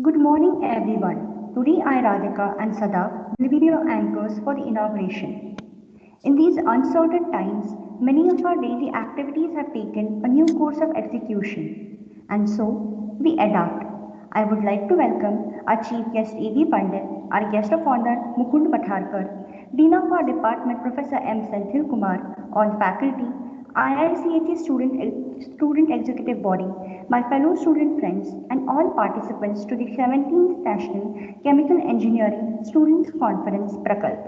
Good morning, everyone. Today, I, Radhika, and Sada will be your anchors for the inauguration. In these uncertain times, many of our daily activities have taken a new course of execution, and so we adapt. I would like to welcome our chief guest A.V. Pandit, our guest of honor Mukund Patharkar, Dean of our department Professor M. Senthil Kumar, all faculty, IICHE student executive body, my fellow student friends, and all participants to the 17th National Chemical Engineering Students Conference PRAKALP,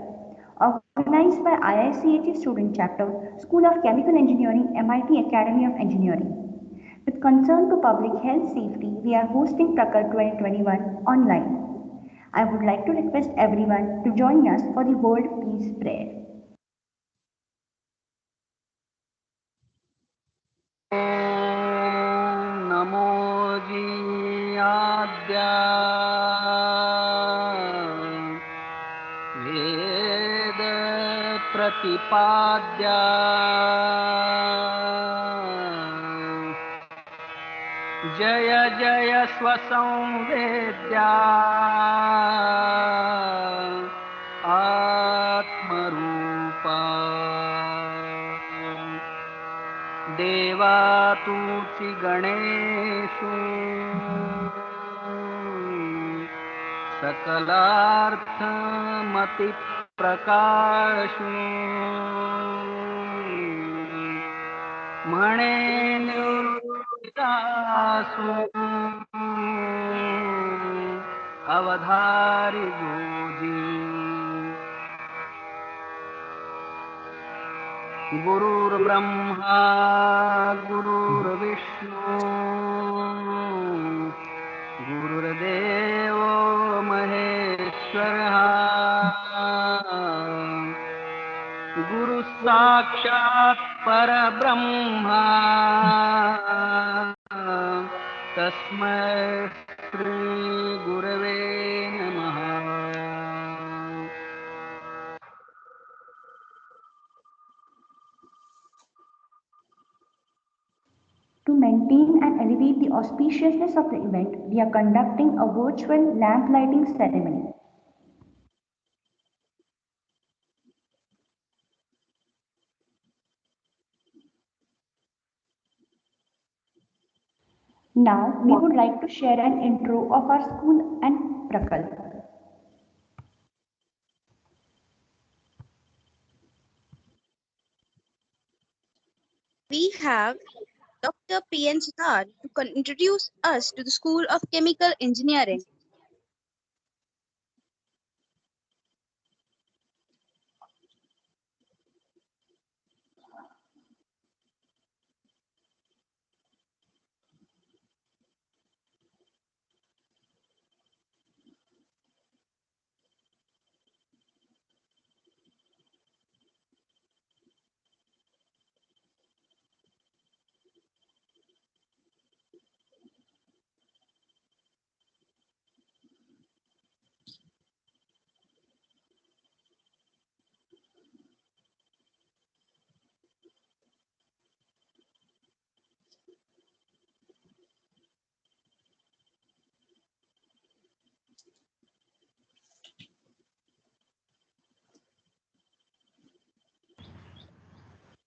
organized by IICHE Student Chapter, School of Chemical Engineering, MIT Academy of Engineering. With concern to public health safety, we are hosting PRAKALP 2021 online. I would like to request everyone to join us for the World Peace Prayer. नमो जीयाद्या वेद प्रतिपाद्या जय जय स्वसंवेद्या आत्मरूपा देवा तुची गणेशु सकलार्थमति प्रकाशु म्हणे निवृत्तासु अवधारी goji गुरुर्ब्रह्मा गुरुर्विष्णु गुरुर्देवो महेश्वरः गुरु साक्षात् परब्रह्मा तस्मै श्री गुरवे नमः. To maintain and elevate the auspiciousness of the event, we are conducting a virtual lamp lighting ceremony. Now, we would like to share an intro of our school and PRAKALP. We have Dr. P.N. Sutar to introduce us to the School of Chemical Engineering.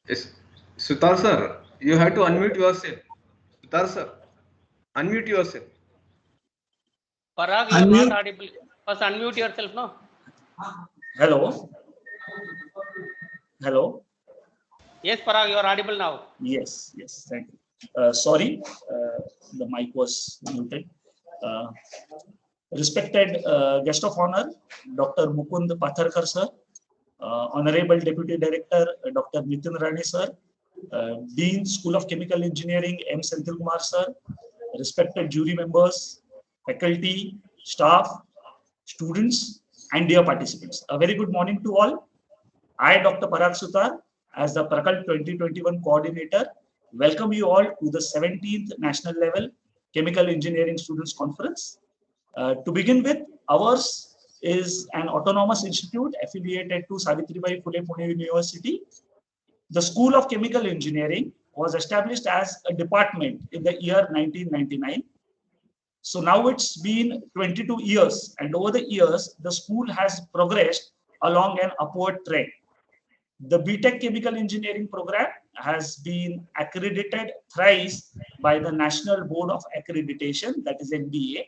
Yes. Sutar sir, you have to unmute yourself. Sutar sir, unmute yourself. Parag, you are not audible. First unmute yourself, no? Hello. Hello. Yes, Parag, you are audible now. Yes, yes, thank you. Sorry, the mic was muted. Respected guest of honor, Dr. Mukund Patharkar sir, Honorable Deputy Director, Dr. Nitin Rani sir, Dean, School of Chemical Engineering, M. Senthil Kumar sir, respected jury members, faculty, staff, students, and dear participants. A very good morning to all. I, Dr. Parag Sutar, as the PRAKALP 2021 coordinator, welcome you all to the 17th National Level Chemical Engineering Students Conference. To begin with, ours is an autonomous institute affiliated to Savitribai Phule Pune University. The School of Chemical Engineering was established as a department in the year 1999. So now it's been 22 years, and over the years, the school has progressed along an upward trend. The BTech Chemical Engineering program has been accredited thrice by the National Board of Accreditation, that is NBA.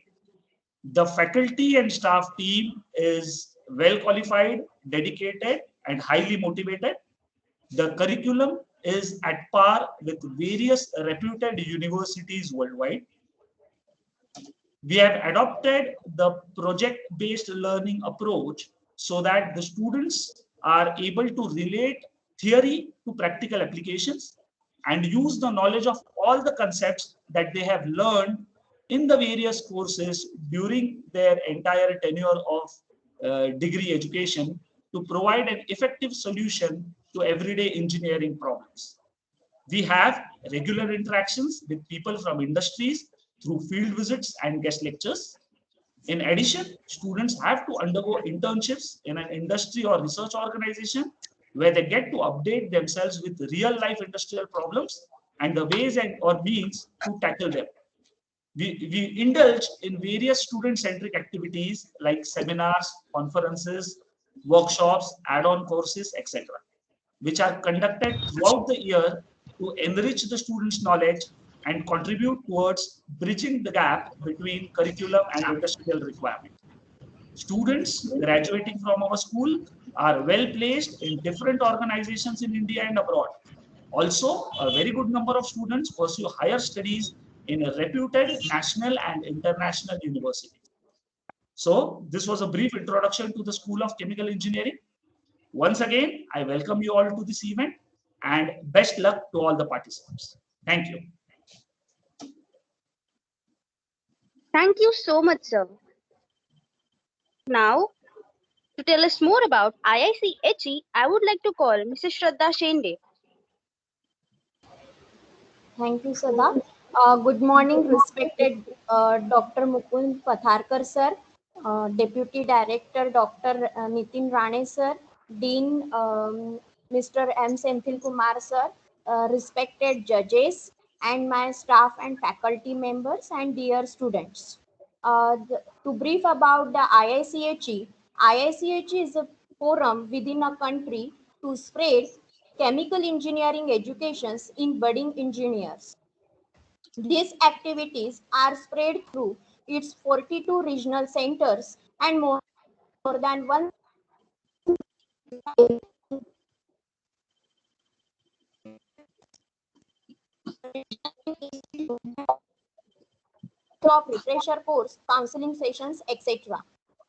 The faculty and staff team is well qualified, dedicated, and highly motivated. The curriculum is at par with various reputed universities worldwide. We have adopted the project-based learning approach so that the students are able to relate theory to practical applications and use the knowledge of all the concepts that they have learned in the various courses during their entire tenure of degree education to provide an effective solution to everyday engineering problems. We have regular interactions with people from industries through field visits and guest lectures. In addition, students have to undergo internships in an industry or research organization where they get to update themselves with real life industrial problems and the ways and or means to tackle them. We indulge in various student-centric activities like seminars, conferences, workshops, add-on courses, etc., which are conducted throughout the year to enrich the students' knowledge and contribute towards bridging the gap between curriculum and industrial requirement. Students graduating from our school are well placed in different organizations in India and abroad. Also, a very good number of students pursue higher studies in reputed national and international universities. So, this was a brief introduction to the School of Chemical Engineering. Once again, I welcome you all to this event and best luck to all the participants. Thank you. Thank you so much, sir. Now, to tell us more about IICHE, I would like to call Mrs. Shraddha Shende. Thank you, Sada. Good morning, respected Dr. Mukund Patharkar, sir, Deputy Director Dr. Nitin Rane, sir, Dean Mr. M. Senthil Kumar, sir, respected judges, and my staff and faculty members, and dear students. To brief about the IICHE, IICHE is a forum within a country to spread chemical engineering educations in budding engineers. These activities are spread through its 42 regional centers and more than 1 of refresher course, counseling sessions, etc.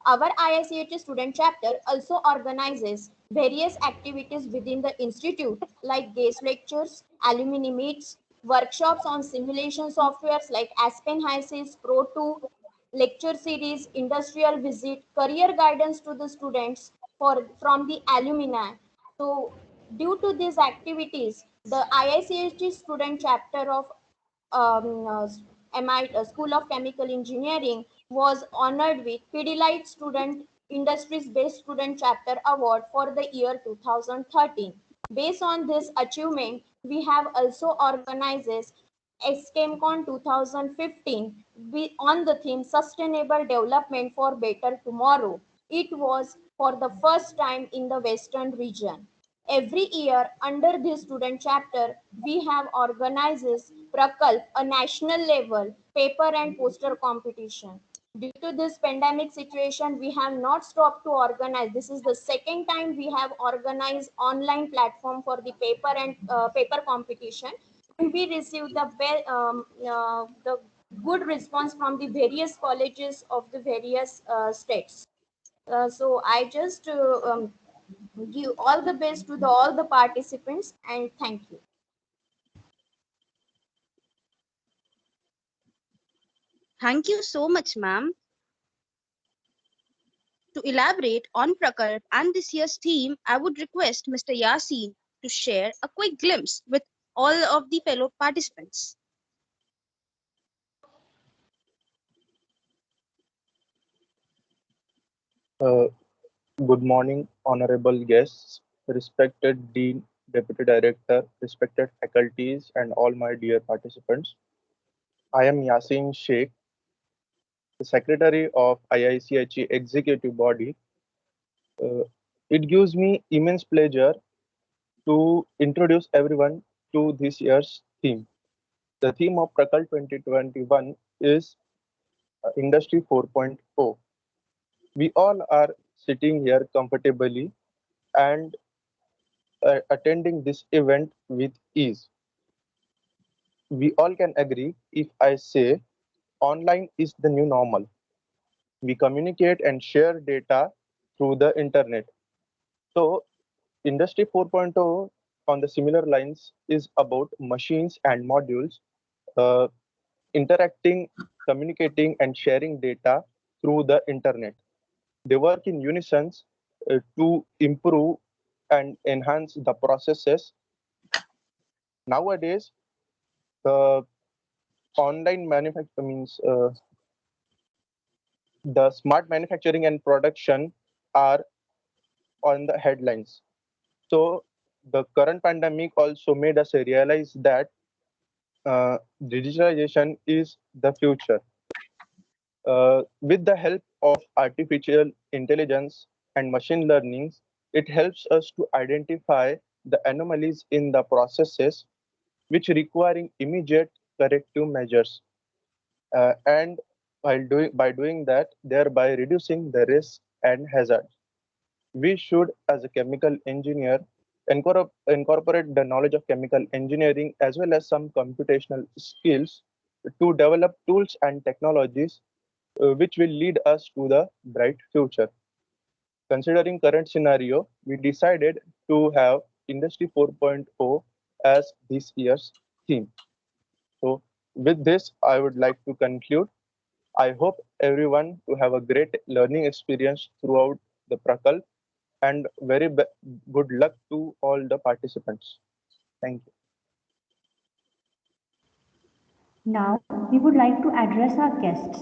Our IICH student chapter also organizes various activities within the institute like guest lectures, alumni meets, workshops on simulation softwares like Aspen HiSys, Pro 2, lecture series, industrial visit, career guidance to the students from the alumni. So due to these activities, the IICH student chapter of School of Chemical Engineering was honored with Pidilite Student Industries Based Student Chapter Award for the year 2013. Based on this achievement, we have also organized SCHEMCON 2015 on the theme Sustainable Development for Better Tomorrow. It was for the first time in the Western region. Every year, under this student chapter, we have organized PRAKALP, a national level paper and poster competition. Due to this pandemic situation, we have not stopped to organize. This is the second time we have organized online platform for the paper and paper competition. And we received the good response from the various colleges of the various states. So I just give all the best to all the participants and thank you. Thank you so much, ma'am. To elaborate on PRAKALP and this year's theme, I would request Mr. Yasin to share a quick glimpse with all of the fellow participants. Good morning, honorable guests, respected Dean, Deputy Director, respected faculties, and all my dear participants. I am Yasin Sheikh, secretary of IICHE executive body, it gives me immense pleasure to introduce everyone to this year's theme. The theme of PRAKALP 2021 is Industry 4.0. We all are sitting here comfortably and attending this event with ease. We all can agree if I say online is the new normal. We communicate and share data through the internet. So Industry 4.0 on the similar lines is about machines and modules uh, interacting, communicating, and sharing data through the internet. They work in unison to improve and enhance the processes. Nowadays, the online manufacturing means the smart manufacturing and production are on the headlines. So the current pandemic also made us realize that digitalization is the future. With the help of artificial intelligence and machine learning, it helps us to identify the anomalies in the processes which requiring immediate corrective measures. And by doing that, thereby reducing the risk and hazard. We should, as a chemical engineer, incorporate the knowledge of chemical engineering as well as some computational skills to develop tools and technologies which will lead us to the bright future. Considering current scenario, we decided to have Industry 4.0 as this year's theme. So with this, I would like to conclude. I hope everyone to have a great learning experience throughout the PRAKALP and very good luck to all the participants. Thank you. Now, we would like to address our guests.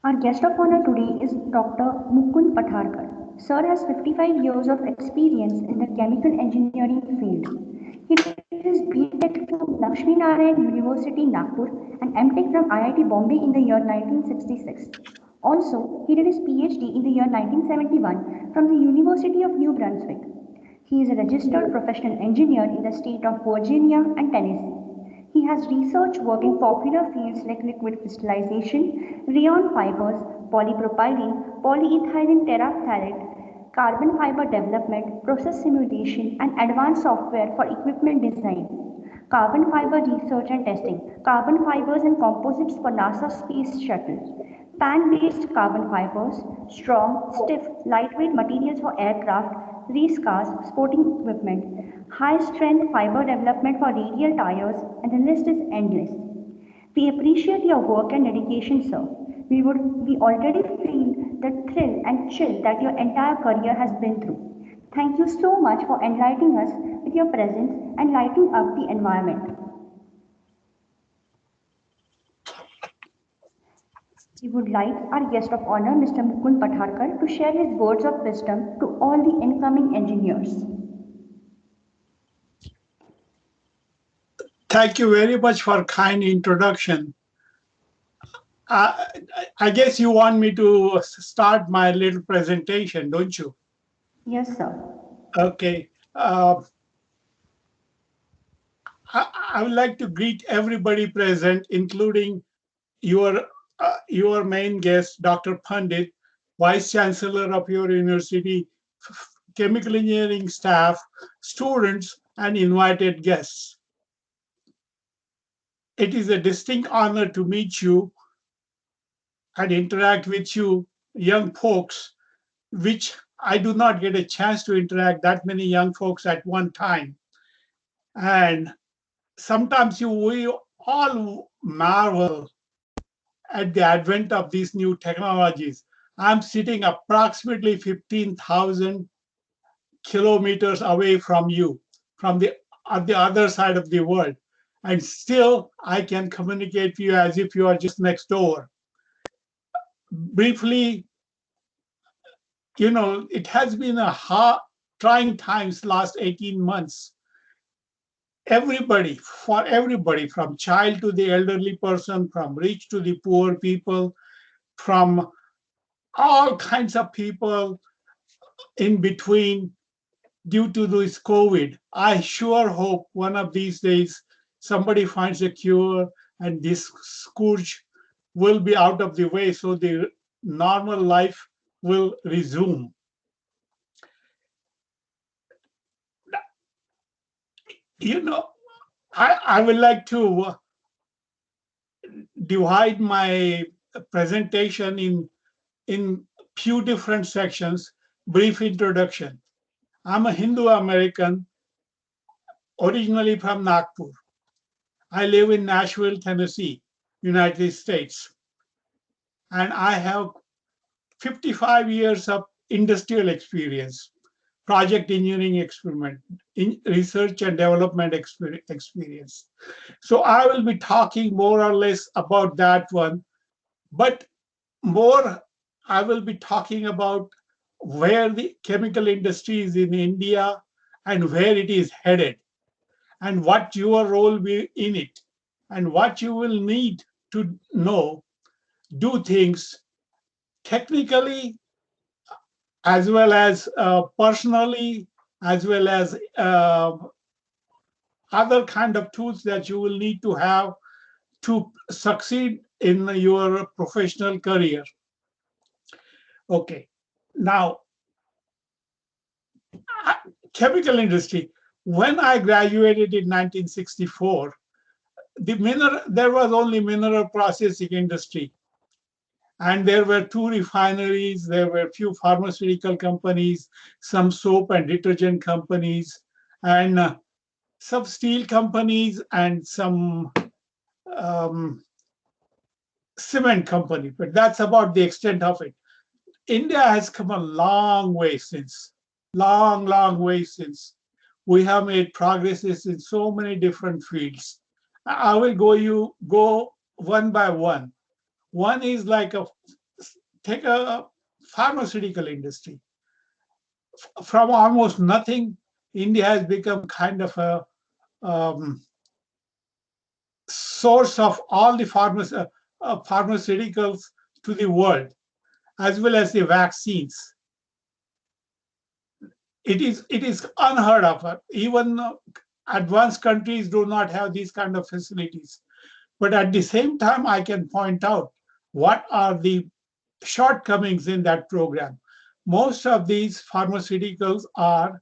Our guest of honor today is Dr. Mukund Patharkar. Sir has 55 years of experience in the chemical engineering field. He did his B.Tech from Lakshmi Narayan University, Nagpur, and M.Tech from IIT Bombay in the year 1966. Also, he did his PhD in the year 1971 from the University of New Brunswick. He is a registered professional engineer in the state of Virginia and Tennessee. He has research work in popular fields like liquid crystallization, rayon fibers, polypropylene, polyethylene terephthalate, carbon fiber development, process simulation, and advanced software for equipment design. Carbon fiber research and testing, carbon fibers and composites for NASA Space Shuttle. Pan-based carbon fibers, strong, stiff, lightweight materials for aircraft, race cars, sporting equipment, high-strength fiber development for radial tires, and the list is endless. We appreciate your work and dedication, sir. We already feel the thrill and chill that your entire career has been through. Thank you so much for enlightening us with your presence and lighting up the environment. We would like our guest of honor, Mr. Mukund Patharkar, to share his words of wisdom to all the incoming engineers. Thank you very much for kind introduction. I guess you want me to start my little presentation, don't you? Yes, sir. Okay. I would like to greet everybody present, including your main guest, Dr. Pandit, Vice Chancellor of your university, chemical engineering staff, students, and invited guests. It is a distinct honor to meet you and interact with you young folks, which I do not get a chance to interact that many young folks at one time. And sometimes we all marvel at the advent of these new technologies. I'm sitting approximately 15,000 kilometers away from you, from on the other side of the world. And still, I can communicate with you as if you are just next door. Briefly, it has been a hard, trying times last 18 months. everybody, for everybody, from child to the elderly person, from rich to the poor people, from all kinds of people in between due to this COVID. I sure hope one of these days somebody finds a cure and this scourge will be out of the way so the normal life will resume. You know, I would like to divide my presentation in few different sections. Brief introduction. I'm a Hindu American, originally from Nagpur. I live in Nashville, Tennessee, United States. And I have 55 years of industrial experience, project engineering experiment, in research and development experience. So I will be talking more or less about that one, but more I will be talking about where the chemical industry is in India and where it is headed and what your role will in it and what you will need to know, do things technically as well as personally, as well as other kind of tools that you will need to have to succeed in your professional career. Okay, now, chemical industry. When I graduated in 1964, there was only mineral processing industry. And there were 2 refineries, there were a few pharmaceutical companies, some soap and detergent companies, and some steel companies and some cement company. But that's about the extent of it. India has come a long way since, long way since. We have made progresses in so many different fields. I will go one by one. One is like take a pharmaceutical industry. From almost nothing, India has become kind of a source of all the pharmaceuticals to the world, as well as the vaccines. It is unheard of. Even advanced countries do not have these kind of facilities. But at the same time, I can point out what are the shortcomings in that program. Most of these pharmaceuticals are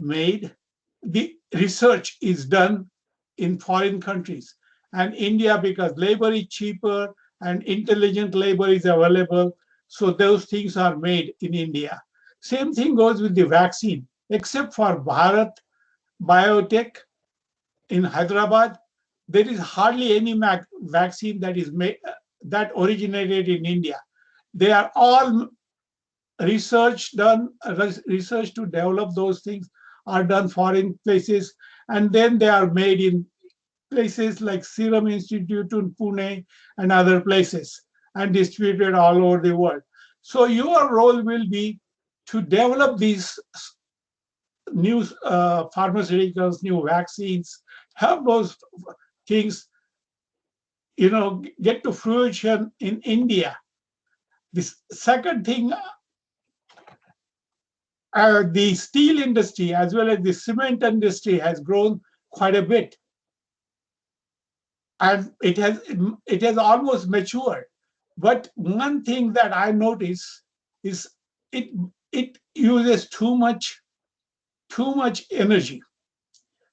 made, the research is done in foreign countries. And India, because labor is cheaper and intelligent labor is available, so those things are made in India. Same thing goes with the vaccine, except for Bharat Biotech in Hyderabad, there is hardly any vaccine that is made that originated in India. They are all research to develop those things are done foreign places, and then they are made in places like Serum Institute in Pune and other places and distributed all over the world. So your role will be to develop these new pharmaceuticals, new vaccines, help those things, get to fruition in India. The second thing, the steel industry as well as the cement industry has grown quite a bit, and it has almost matured. But one thing that I notice is it uses too much energy.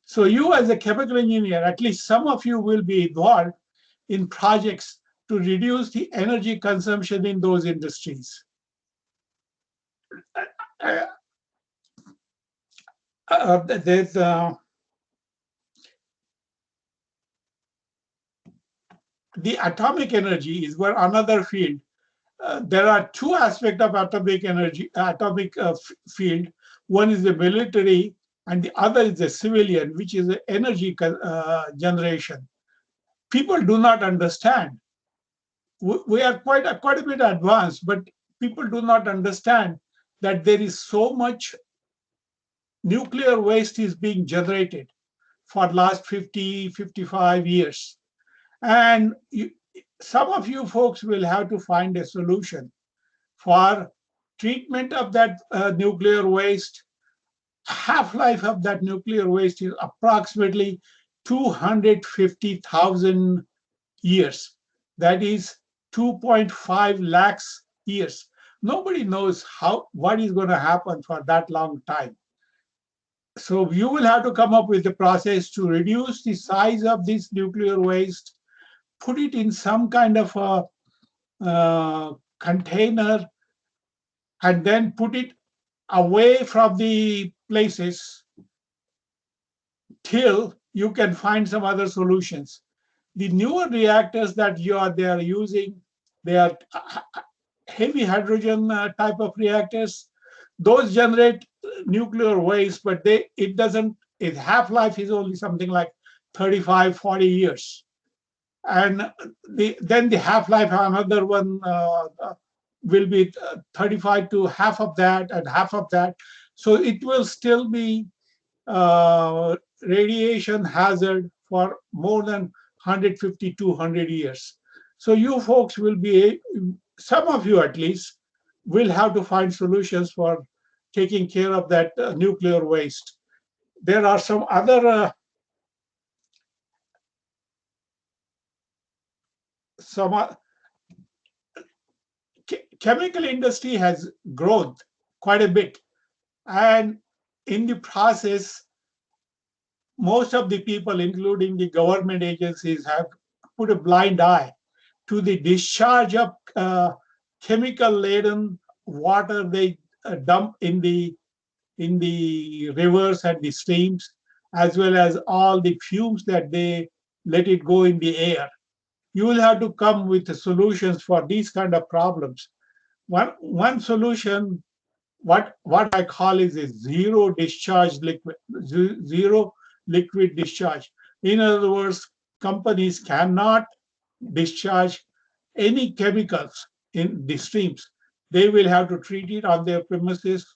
So you as a chemical engineer, at least some of you will be involved in projects to reduce the energy consumption in those industries. There's the atomic energy is where another field. There are 2 aspects of atomic energy, field. One is the military, and the other is the civilian, which is the energy generation. People do not understand. We are quite a bit advanced, but people do not understand that there is so much nuclear waste is being generated for last 50, 55 years. And some of you folks will have to find a solution for treatment of that nuclear waste. Half-life of that nuclear waste is approximately 250,000 years. That is 2.5 lakhs years. Nobody knows what is going to happen for that long time. So you will have to come up with a process to reduce the size of this nuclear waste, put it in some kind of a container, and then put it away from the places till you can find some other solutions. The newer reactors that they are using, they are heavy hydrogen type of reactors. Those generate nuclear waste, but its half-life is only something like 35, 40 years. And then the half-life of another one will be 35 to half of that and half of that. So it will still be radiation hazard for more than 150, 200 years. So you folks will be, some of you at least, will have to find solutions for taking care of that nuclear waste. There are some other chemical industry has grown quite a bit, and in the process, most of the people, including the government agencies, have put a blind eye to the discharge of chemical-laden water they dump in the rivers and the streams, as well as all the fumes that they let it go in the air. You will have to come with the solutions for these kind of problems. One solution, what I call is a zero liquid discharge. In other words, companies cannot discharge any chemicals in the streams. They will have to treat it on their premises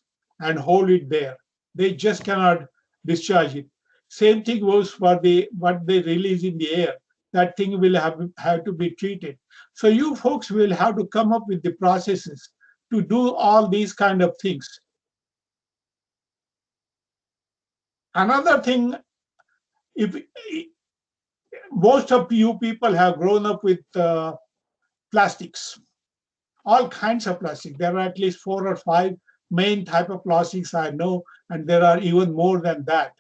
and hold it there. They just cannot discharge it. Same thing goes for what they release in the air. That thing will have to be treated. So you folks will have to come up with the processes to do all these kind of things. Another thing, if most of you people have grown up with plastics, all kinds of plastic. There are at least 4 or 5 main type of plastics I know, and there are even more than that.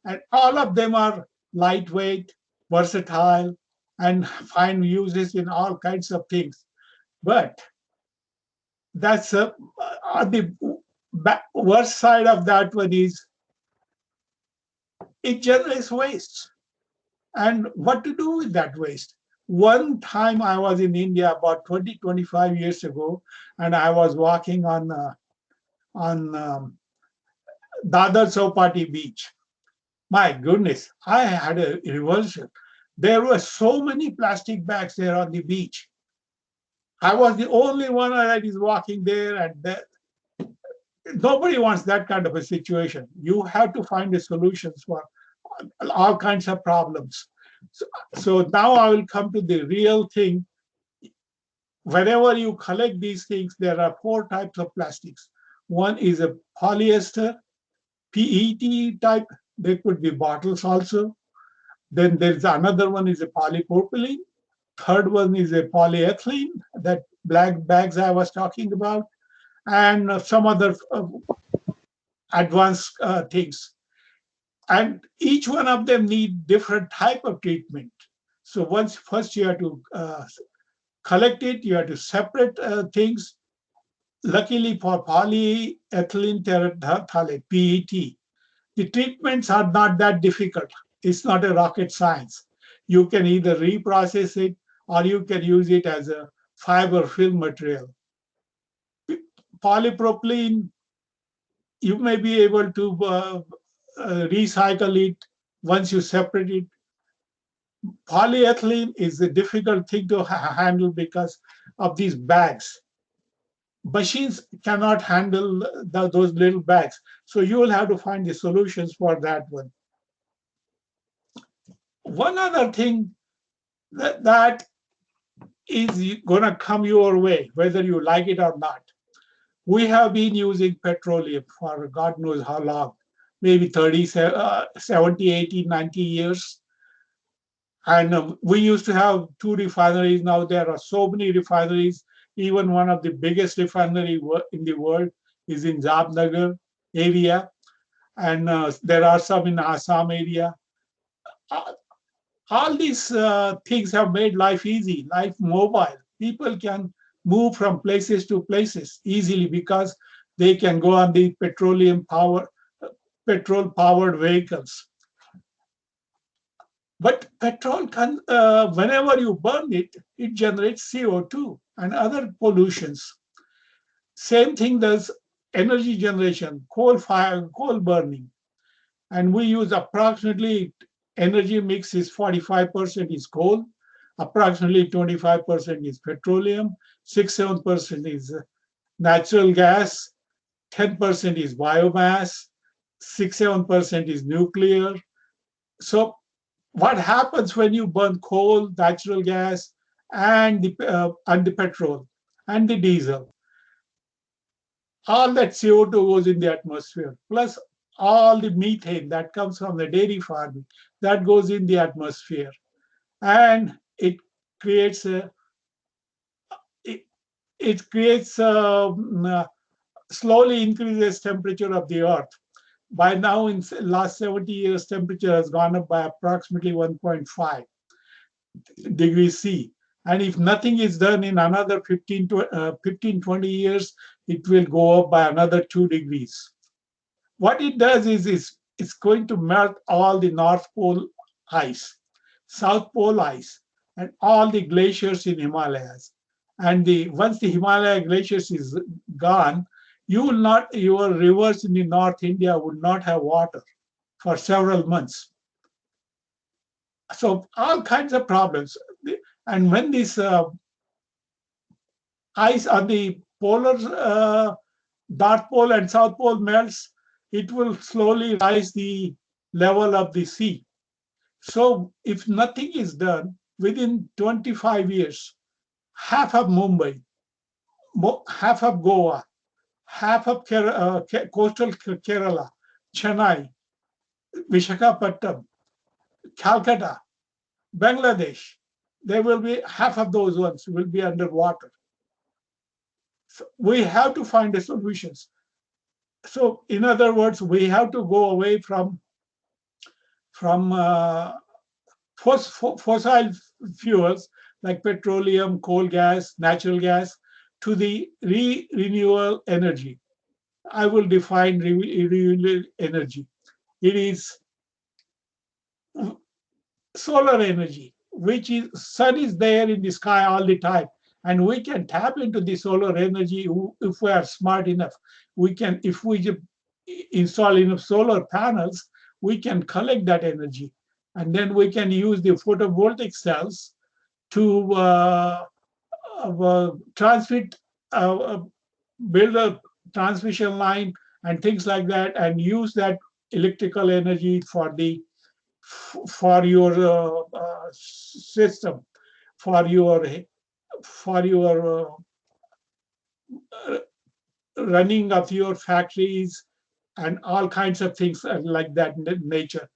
And all of them are lightweight, versatile, and find uses in all kinds of things. But that's on the worst side of that one is it generates waste. And what to do with that waste? One time I was in India about 20, 25 years ago, and I was walking on Dadar Chowpatty beach. My goodness, I had a revulsion. There were so many plastic bags there on the beach. I was the only one that is walking there, and nobody wants that kind of a situation. You have to find the solutions for all kinds of problems. So now I will come to the real thing. Whenever you collect these things, there are 4 types of plastics. One is a polyester, PET type. There could be bottles also. Then there's another one is a polypropylene. Third one is a polyethylene, that black bags I was talking about, and some other advanced things. And each one of them need different type of treatment. So first you have to collect it, you have to separate things. Luckily for polyethylene terephthalate, PET, the treatments are not that difficult. It's not a rocket science. You can either reprocess it or you can use it as a fiber film material. Polypropylene, you may be able to recycle it once you separate it. Polyethylene is a difficult thing to handle because of these bags. Machines cannot handle those little bags. So you will have to find the solutions for that one. One other thing that is going to come your way, whether you like it or not. We have been using petroleum for God knows how long, maybe 30, 70, 80, 90 years. And we used to have 2 refineries. Now there are so many refineries. Even one of the biggest refinery in the world is in Jamnagar area. And there are some in Assam area. Uh, all these things have made life easy, life mobile. People can move from places to places easily because they can go on the petrol powered vehicles. But petrol can, whenever you burn it, it generates CO2 and other pollutions. Same thing does energy generation, coal fire, coal burning. And we use approximately, energy mix is 45% is coal, approximately 25% is petroleum, 6-7% is natural gas, 10% is biomass, 6-7% is nuclear. So what happens when you burn coal, natural gas, and the petrol and the diesel? All that CO2 goes in the atmosphere, plus all the methane that comes from the dairy farming, that goes in the atmosphere. And it creates it creates slowly increases temperature of the earth. By now, in the last 70 years, temperature has gone up by approximately 1.5 degrees C. And if nothing is done in another 15, 20 years, it will go up by another 2 degrees. What it does is it's going to melt all the North Pole ice, South Pole ice, and all the glaciers in Himalayas. And once the Himalaya glaciers is gone, your rivers in the North India would not have water for several months. So all kinds of problems. And when this ice on the polar North Pole and South Pole melts, it will slowly rise the level of the sea. So if nothing is done, within 25 years, half of Mumbai, half of Goa, half of coastal Kerala, Chennai, Visakhapatnam, Calcutta, Bangladesh, there will be half of those ones will be underwater. So we have to find the solutions. So in other words, we have to go away from fossil fuels like petroleum, coal gas, natural gas, to the renewable energy. I will define renewable energy. It is solar energy, which is sun is there in the sky all the time, and we can tap into the solar energy if we are smart enough. We can, if we install enough solar panels, we can collect that energy, and then we can use the photovoltaic cells to transmit, build a transmission line and things like that, and use that electrical energy for your system, for your running of your factories and all kinds of things like that nature.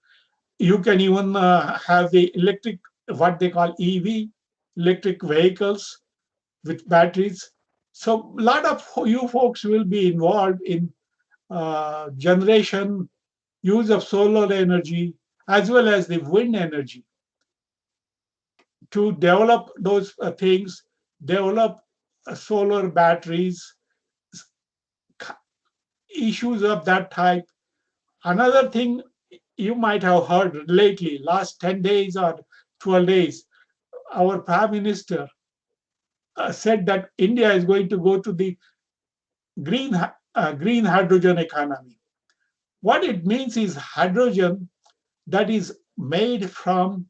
You can even have the electric, what they call EV, electric vehicles with batteries. So a lot of you folks will be involved in generation, use of solar energy, as well as the wind energy to develop those things, develop solar batteries, issues of that type. Another thing you might have heard lately, last 10 days or 12 days, our Prime Minister said that India is going to go to the green hydrogen economy. What it means is hydrogen that is made from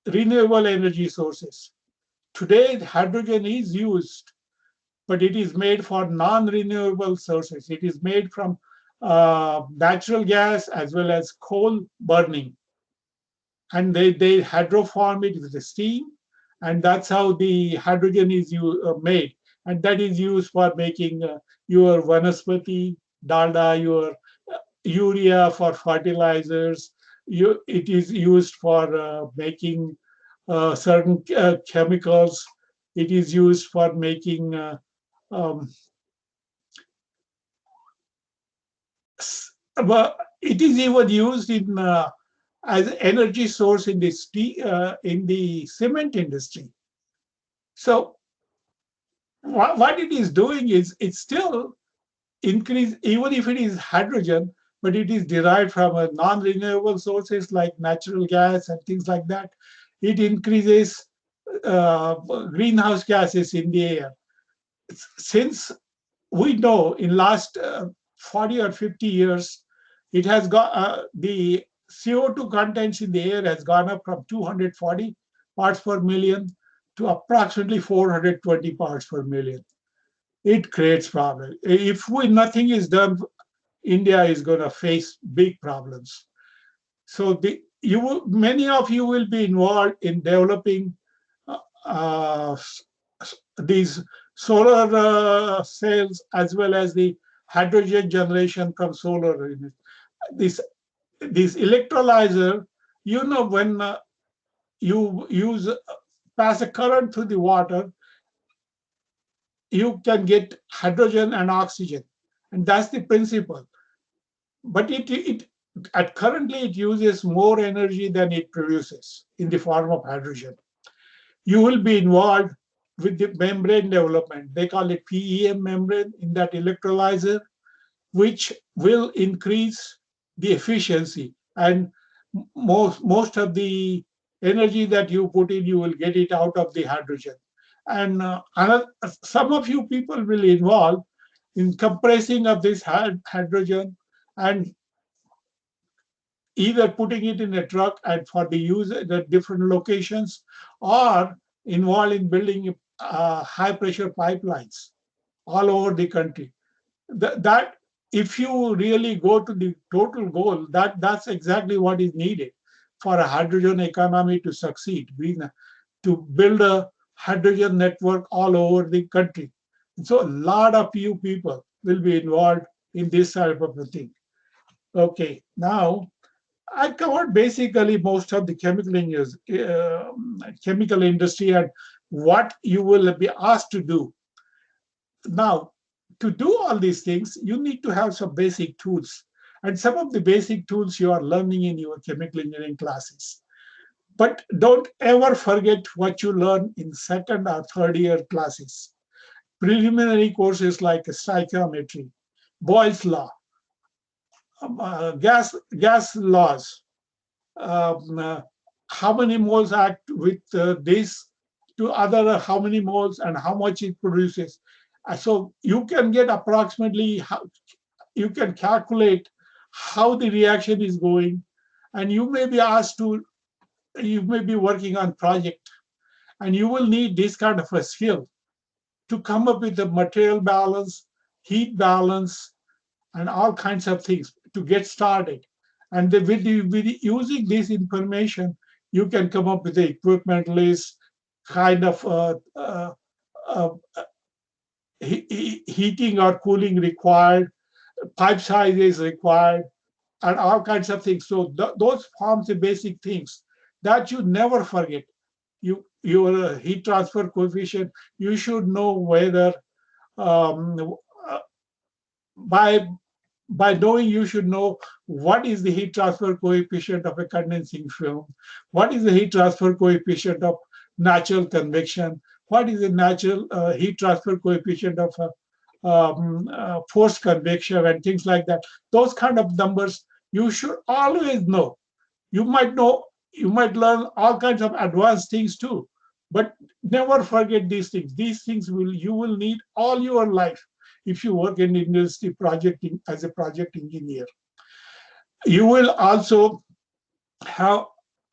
renewable energy sources. Today, hydrogen is used, but it is made for non-renewable sources. It is made from natural gas as well as coal burning. and they hydroform it with the steam, and that's how the hydrogen is made, and that is used for making your vanaspati, dalda, your urea for fertilizers. It is used for making certain chemicals. It is used for making um, but it is even used in as energy source in in the cement industry. So what it is doing is it's still increase, even if it is hydrogen, but it is derived from a non-renewable sources like natural gas and things like that. It increases greenhouse gases in the air. Since we know in last 40 or 50 years, it has got the CO2 contents in the air has gone up from 240 parts per million to approximately 420 parts per million. It creates problems. If nothing is done, India is going to face big problems. So many of you will be involved in developing uh, these solar cells as well as the hydrogen generation from solar units. This electrolyzer, when you pass a current through the water, you can get hydrogen and oxygen, and that's the principle. But currently it uses more energy than it produces in the form of hydrogen. You will be involved with the membrane development. They call it PEM membrane in that electrolyzer, which will increase the efficiency. And most of the energy that you put in, you will get it out of the hydrogen. And some of you people will involve in compressing of this hydrogen and either putting it in a truck and for the use at different locations, or involved in building high pressure pipelines all over the country. That if you really go to the total goal, that's exactly what is needed for a hydrogen economy to succeed, to build a hydrogen network all over the country. So a lot of you people will be involved in this type of a thing. Okay, now I covered basically most of the chemical industry and what you will be asked to do. Now, to do all these things, you need to have some basic tools. And some of the basic tools you are learning in your chemical engineering classes. But don't ever forget what you learn in second or third year classes. Preliminary courses like stoichiometry, Boyle's law, gas laws, how many moles act with this to other, how many moles and how much it produces. So you can get approximately you can calculate how the reaction is going, and you may be working on project, and you will need this kind of a skill to come up with the material balance, heat balance, and all kinds of things to get started. And with using this information, you can come up with the equipment list, kind of heating or cooling required, pipe size is required, and all kinds of things. So those forms the basic things that you never forget. Your heat transfer coefficient, you should know whether by knowing, you should know what is the heat transfer coefficient of a condensing film, what is the heat transfer coefficient of natural convection, what is the natural heat transfer coefficient of forced convection, and things like that. Those kind of numbers you should always know. You might learn all kinds of advanced things too, but never forget these things. These things you will need all your life if you work in industry projecting as a project engineer. You will also have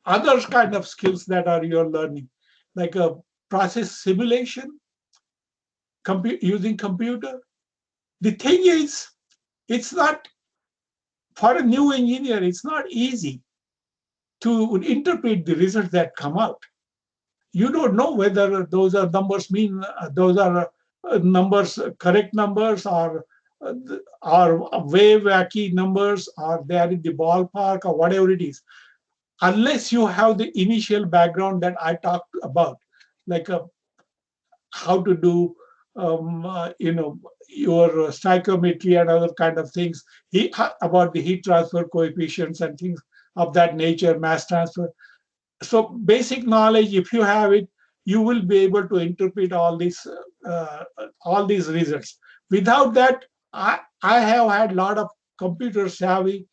other kind of skills that are you're learning, like a process simulation, using computer. The thing is, it's not, for a new engineer, it's not easy. to interpret the results that come out. You don't know whether those are numbers mean those are numbers, correct numbers, or are way wacky numbers, or they are in the ballpark, or whatever it is. Unless you have the initial background that I talked about, like how to do, your stoichiometry and other kind of things, about the heat transfer coefficients and things of that nature, mass transfer. So basic knowledge, if you have it, you will be able to interpret all these results. Without that, I have had a lot of computer savvy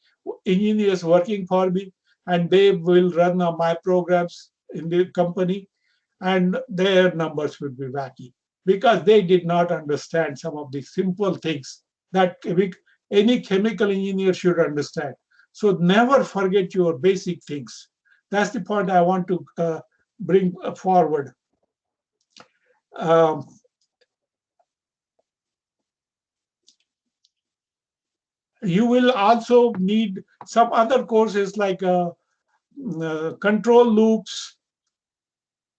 engineers working for me, and they will run my programs in the company, and their numbers will be wacky because they did not understand some of the simple things that any chemical engineer should understand. So never forget your basic things. That's the point I want to bring forward. You will also need some other courses like control loops.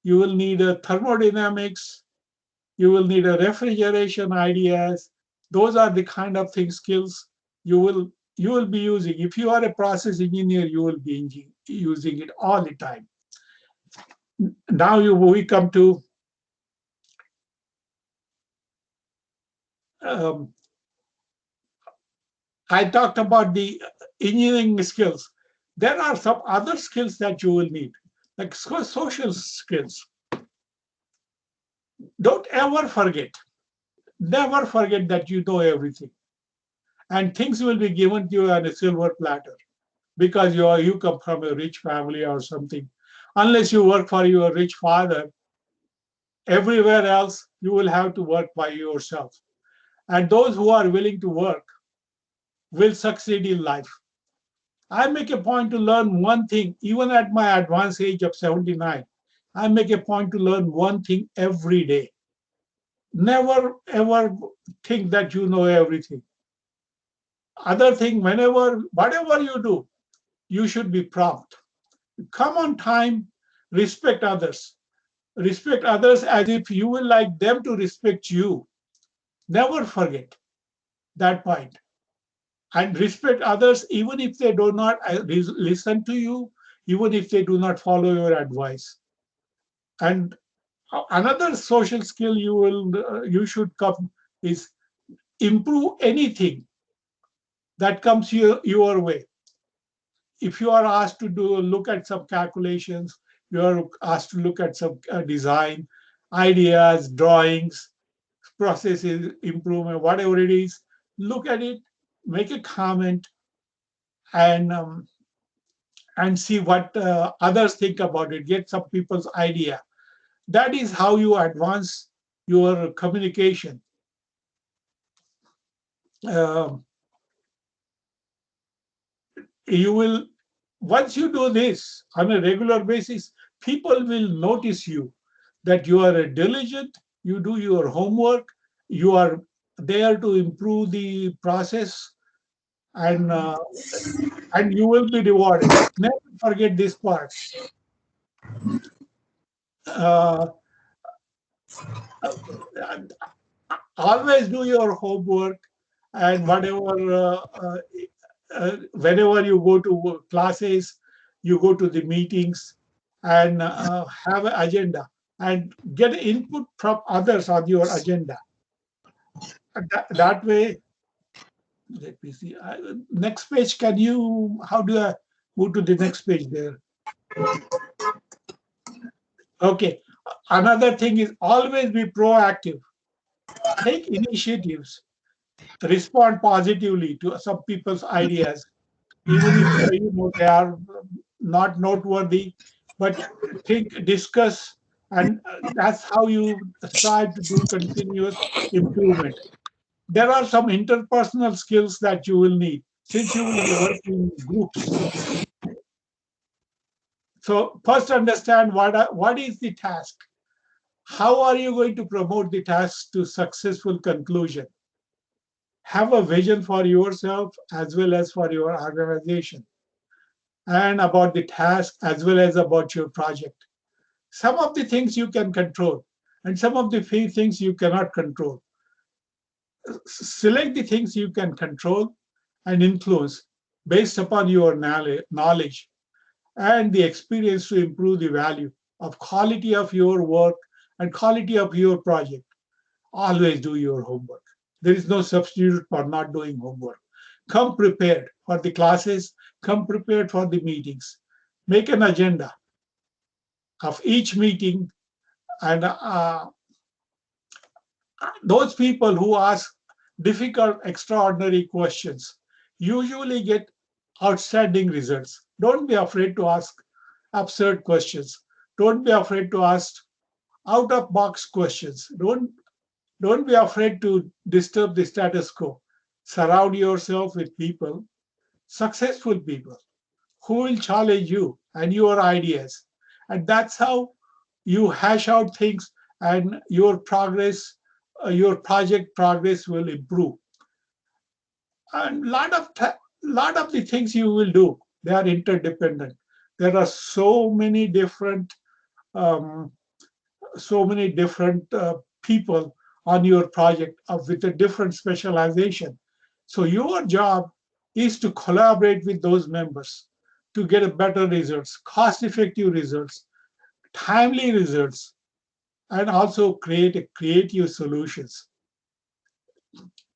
You will need thermodynamics. You will need a refrigeration ideas. Those are the kind of skills you will be using. If you are a process engineer, you will be using it all the time. Now we come to I talked about the engineering skills. There are some other skills that you will need, like social skills. Don't ever forget, never forget that you know everything. And things will be given to you on a silver platter because you come from a rich family or something. Unless you work for your rich father, everywhere else you will have to work by yourself. And those who are willing to work will succeed in life. I make a point to learn one thing, even at my advanced age of 79. I make a point to learn one thing every day. Never ever think that you know everything. Other thing, whatever you do, you should be prompt. Come on time, respect others. Respect others as if you will like them to respect you. Never forget that point. And respect others even if they do not listen to you, even if they do not follow your advice. And another social skill you should come is improve anything that comes your way. If you are asked to look at some calculations, you are asked to look at some design, ideas, drawings, processes, improvement, whatever it is, look at it, make a comment, and see what others think about it, get some people's idea. That is how you advance your communication. You will, once you do this on a regular basis, people will notice you, that you are diligent, you do your homework, you are there to improve the process, and you will be rewarded. Never forget this part. Always do your homework, and whenever you go to classes, you go to the meetings, and have an agenda and get input from others on your agenda. That way, let me see. Next page, how do I move to the next page there? Okay. Another thing is always be proactive. Take initiatives. Respond positively to some people's ideas, even if they are not noteworthy, but discuss, and that's how you strive to do continuous improvement. There are some interpersonal skills that you will need since you will be working in groups. So first understand what is the task. How are you going to promote the task to successful conclusion? Have a vision for yourself as well as for your organization. and about the task as well as about your project. Some of the things you can control and some of the things you cannot control. Select the things you can control and influence based upon your knowledge and the experience to improve the value of quality of your work and quality of your project. Always do your homework. There is no substitute for not doing homework. Come prepared for the classes, come prepared for the meetings. Make an agenda of each meeting, and those people who ask difficult, extraordinary questions usually get outstanding results. Don't be afraid to ask absurd questions. Don't be afraid to ask out of box questions. Don't be afraid to disturb the status quo. Surround yourself with people, successful people, who will challenge you and your ideas. And that's how you hash out things and your progress, your project progress will improve. And lot of the things you will do, they are interdependent. There are so many different um, people on your project with a different specialization. So your job is to collaborate with those members to get a better results, cost-effective results, timely results, and also create creative solutions.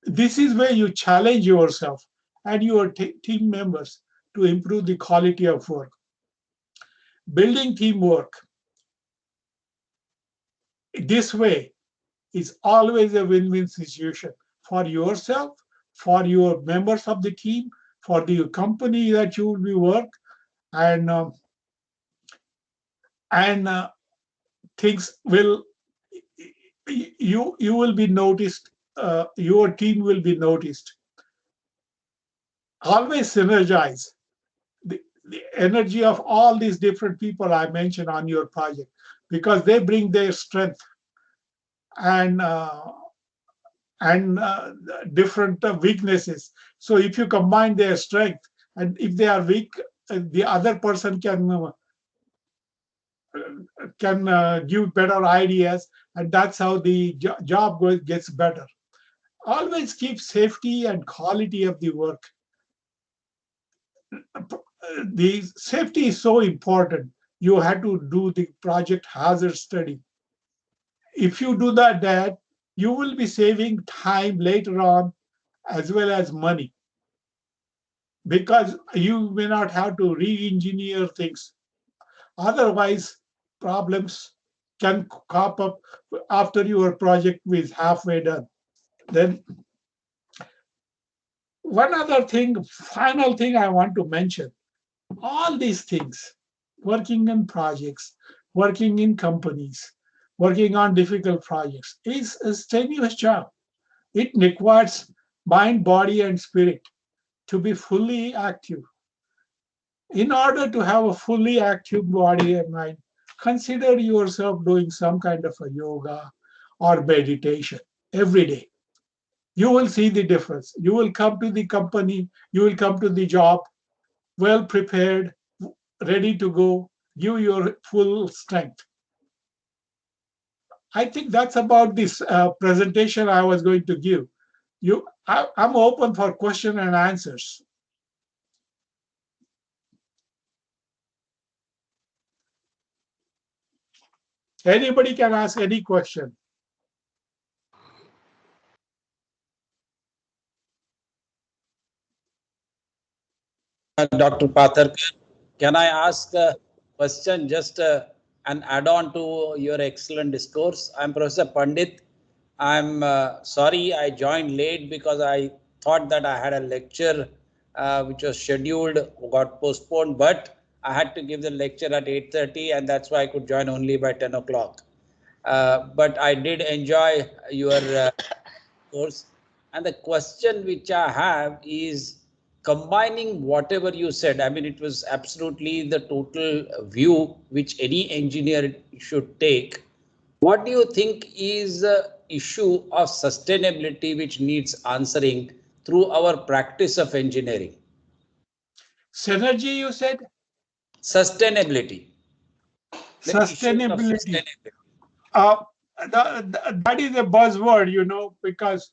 This is where you challenge yourself and your team members to improve the quality of work. Building teamwork this way is always a win-win situation for yourself, for your members of the team, for the company that you will work, and things will you will be noticed. Your team will be noticed. Always synergize the energy of all these different people I mentioned on your project, because they bring their strength and different weaknesses. So if you combine their strength, and if they are weak, the other person can give better ideas, and that's how the job gets better. Always keep safety and quality of the work. The safety is so important. You have to do the project hazard study. If you do that, you will be saving time later on as well as money, because you may not have to re-engineer things. Otherwise, problems can crop up after your project is halfway done. Then one other thing, final thing I want to mention, all these things, working in projects, working in companies, working on difficult projects, is a strenuous job. It requires mind, body, and spirit to be fully active. In order to have a fully active body and mind, consider yourself doing some kind of a yoga or meditation every day. You will see the difference. You will come to the company, you will come to the job well prepared, ready to go, give your full strength. I think that's about this presentation I was going to give. I'm open for question and answers. Anybody can ask any question. Dr. Patharkar, can I ask a question, just an add-on to your excellent discourse? I'm Professor Pandit. I'm sorry I joined late because I thought that I had a lecture which was scheduled, got postponed, but I had to give the lecture at 8:30, and that's why I could join only by 10 o'clock. But I did enjoy your course. And the question which I have is, combining whatever you said, I mean, it was absolutely the total view which any engineer should take. What do you think is the issue of sustainability which needs answering through our practice of engineering? Synergy, you said? Sustainability. The issues of Sustainability. sustainability. That is a buzzword, because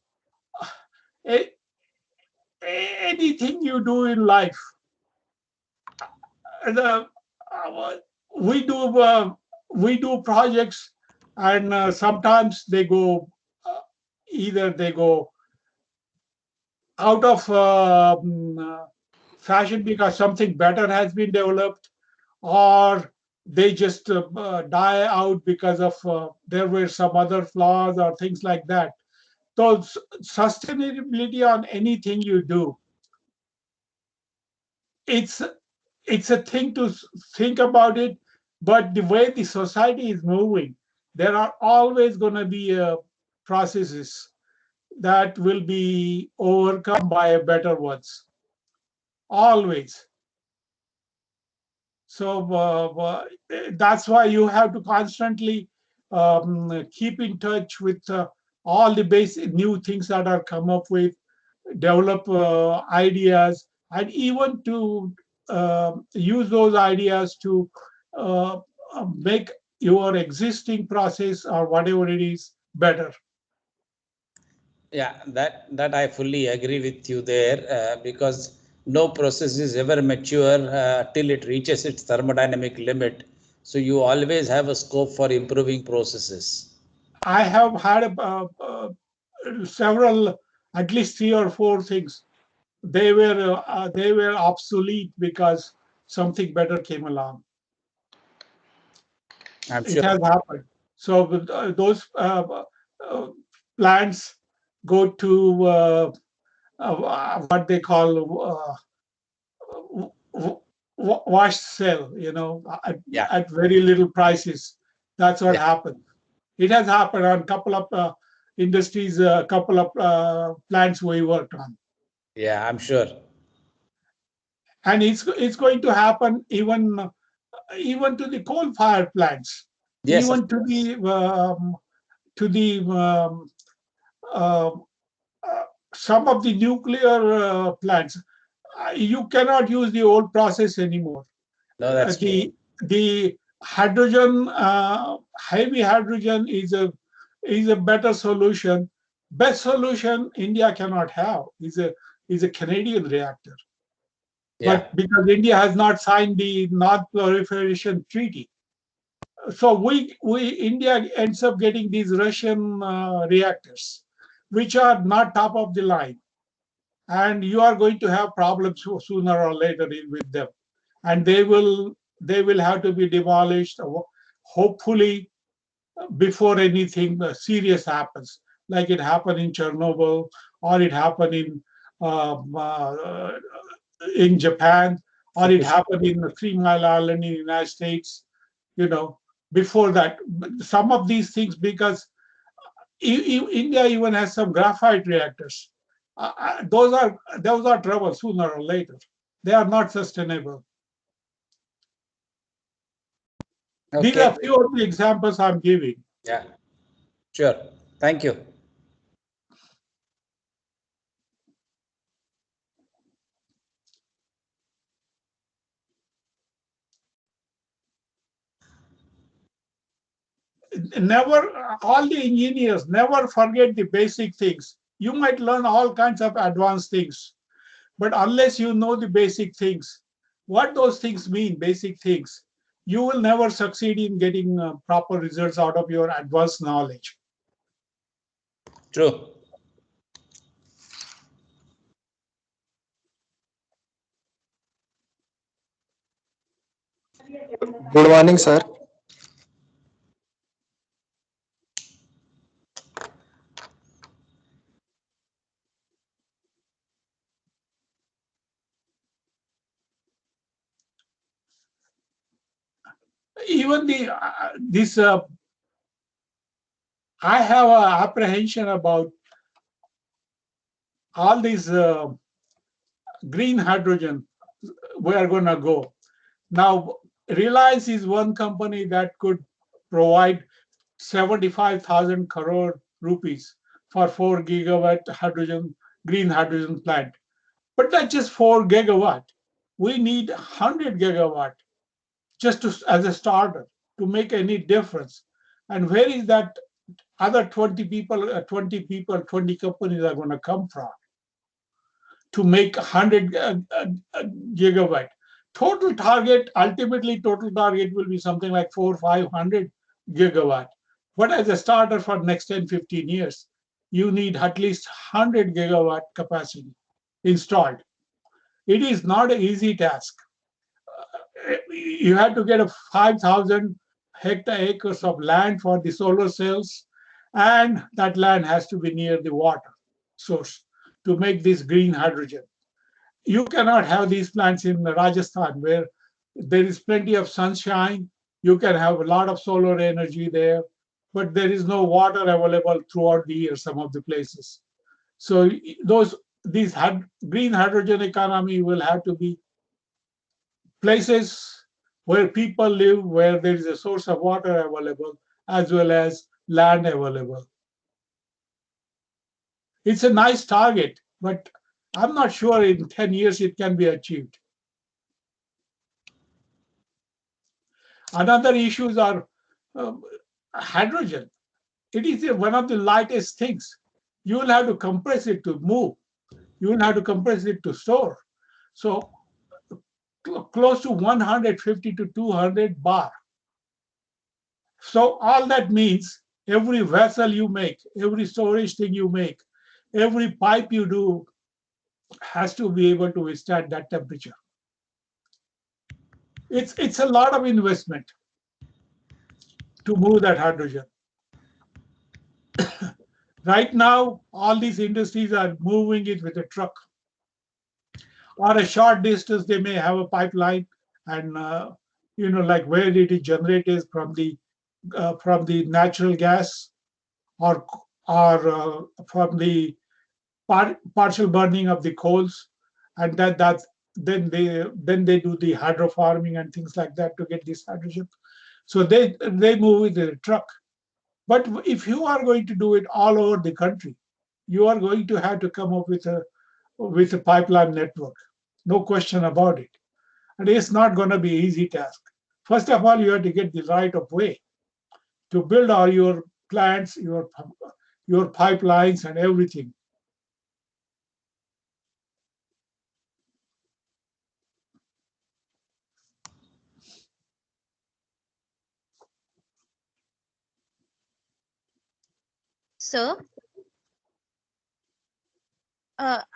a- anything you do in life, the, uh, we do projects, and sometimes they go either they go out of fashion because something better has been developed, or they just die out because of there were some other flaws or things like that. So sustainability on anything you do, it's a thing to think about it, but the way the society is moving, there are always going to be processes that will be overcome by better ones, always. So that's why you have to constantly keep in touch with all the basic new things that are come up with, develop ideas, and even to use those ideas to uh, make your existing process or whatever it is better. Yeah, that I fully agree with you there, because no process is ever mature till it reaches its thermodynamic limit. So you always have a scope for improving processes. I have had several, at least 3 or 4 things. They were obsolete because something better came along. I'm It sure. has happened. So those plants go to what they call wash sale, Yeah. at very little prices. That's what Yeah. happened. It has happened on a couple of industries, a couple of plants we worked on. Yeah, I'm sure. And it's going to happen even to the coal-fired plants, Yes, even of course. to the uh, some of the nuclear plants. You cannot use the old process anymore. No, that's true. The hydrogen, heavy hydrogen is a better solution. Best solution India cannot have is a Canadian reactor. Yeah. But because India has not signed the Non-Proliferation Treaty, so India ends up getting these Russian reactors, which are not top of the line, and you are going to have problems sooner or later with them, and they will have to be demolished, hopefully before anything serious happens, like it happened in Chernobyl, or it happened in Japan, or it happened in the 3 Mile Island in the United States. Before that, some of these things, because India even has some graphite reactors. Those are trouble sooner or later. They are not sustainable. These Okay. are few of the examples I'm giving. Yeah. Sure. Thank you. Never, all the engineers never forget the basic things. You might learn all kinds of advanced things, but unless you know the basic things, what those things mean, basic things, you will never succeed in getting proper results out of your advanced knowledge. True. Good morning, sir. Even this I have an apprehension about all these green hydrogen we are going to go. Now, Reliance is one company that could provide 75,000 crore rupees for 4 gigawatt green hydrogen plant. But that's just 4 gigawatt. We need 100 gigawatt. just as a starter to make any difference. And where is that other 20 companies are going to come from to make 100 gigawatt? Ultimately total target will be something like 400 or 500 gigawatt. But as a starter for next 10, 15 years, you need at least 100 gigawatt capacity installed. It is not an easy task. You have to get a 5,000 acres of land for the solar cells, and that land has to be near the water source to make this green hydrogen. You cannot have these plants in Rajasthan where there is plenty of sunshine. You can have a lot of solar energy there, but there is no water available throughout the year, some of the places. So these green hydrogen economy will have to be places where people live, where there is a source of water available, as well as land available. It's a nice target, but I'm not sure in 10 years it can be achieved. Another issues are hydrogen. It is one of the lightest things. You will have to compress it to move. You will have to compress it to store. So close to 150 to 200 bar. So all that means every vessel you make, every storage thing you make, every pipe you do has to be able to withstand that temperature. It's a lot of investment to move that hydrogen. Right now, all these industries are moving it with a truck. Or a short distance, they may have a pipeline, and like where it is generated from the natural gas, or from the partial burning of the coals, and then they do the hydro farming and things like that to get this hydrogen. So they move with a truck. But if you are going to do it all over the country, you are going to have to come up with a pipeline network. No question about it. And it's not going to be an easy task. First of all, you have to get the right of way to build all your plants, your pipelines and everything. Sir,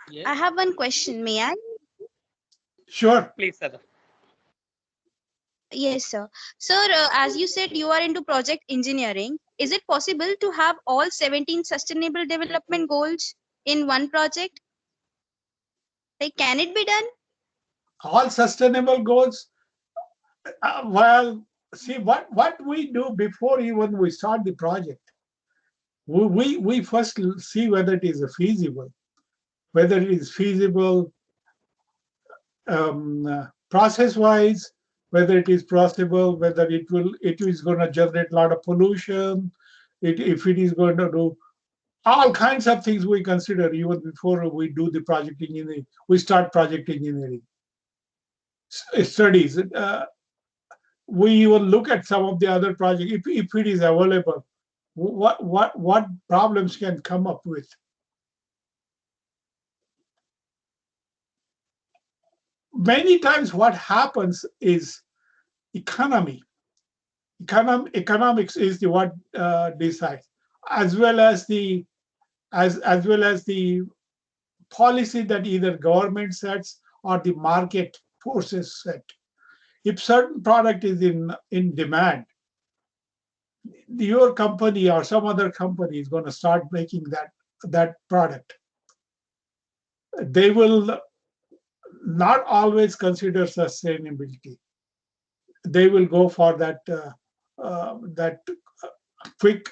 Yes, I have one question. May I? Sure. please, sir. Yes, sir. Sir, as you said, you are into project engineering. Is it possible to have all 17 sustainable development goals in one project? Like, can it be done? All sustainable goals. Well, see what we do before even we start the project. We first see whether it is feasible, process-wise, whether it is possible, whether it is going to generate a lot of pollution, if it is going to do all kinds of things we consider even before we do the project engineering. We start project engineering studies. We even look at some of the other projects if it is available. What problems can come up with. Many times what happens is economics is the what decides, as well as the policy that either government sets or the market forces set. If certain product is in demand, your company or some other company is going to start making that product. They will not always consider sustainability. They will go for that quick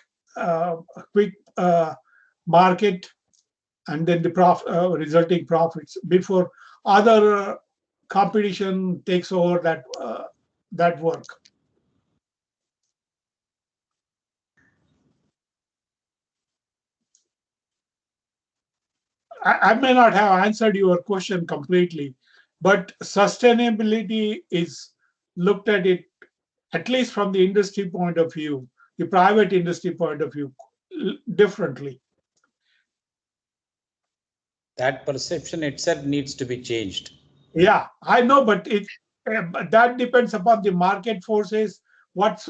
market, and then the resulting profits before other competition takes over that work. I may not have answered your question completely, but sustainability is looked at it at least from the industry point of view, the private industry point of view, differently. That perception itself needs to be changed. Yeah, I know, but that depends upon the market forces, what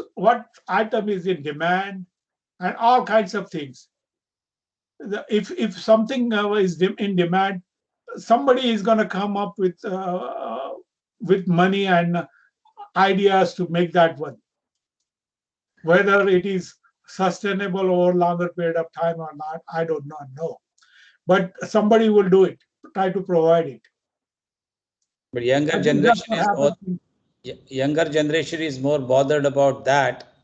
item is in demand, and all kinds of things. If something is in demand, somebody is going to come up with money and ideas to make that one. Whether it is sustainable over longer period of time or not, I do not know. But somebody will do it, try to provide it. But younger generation is more bothered about that.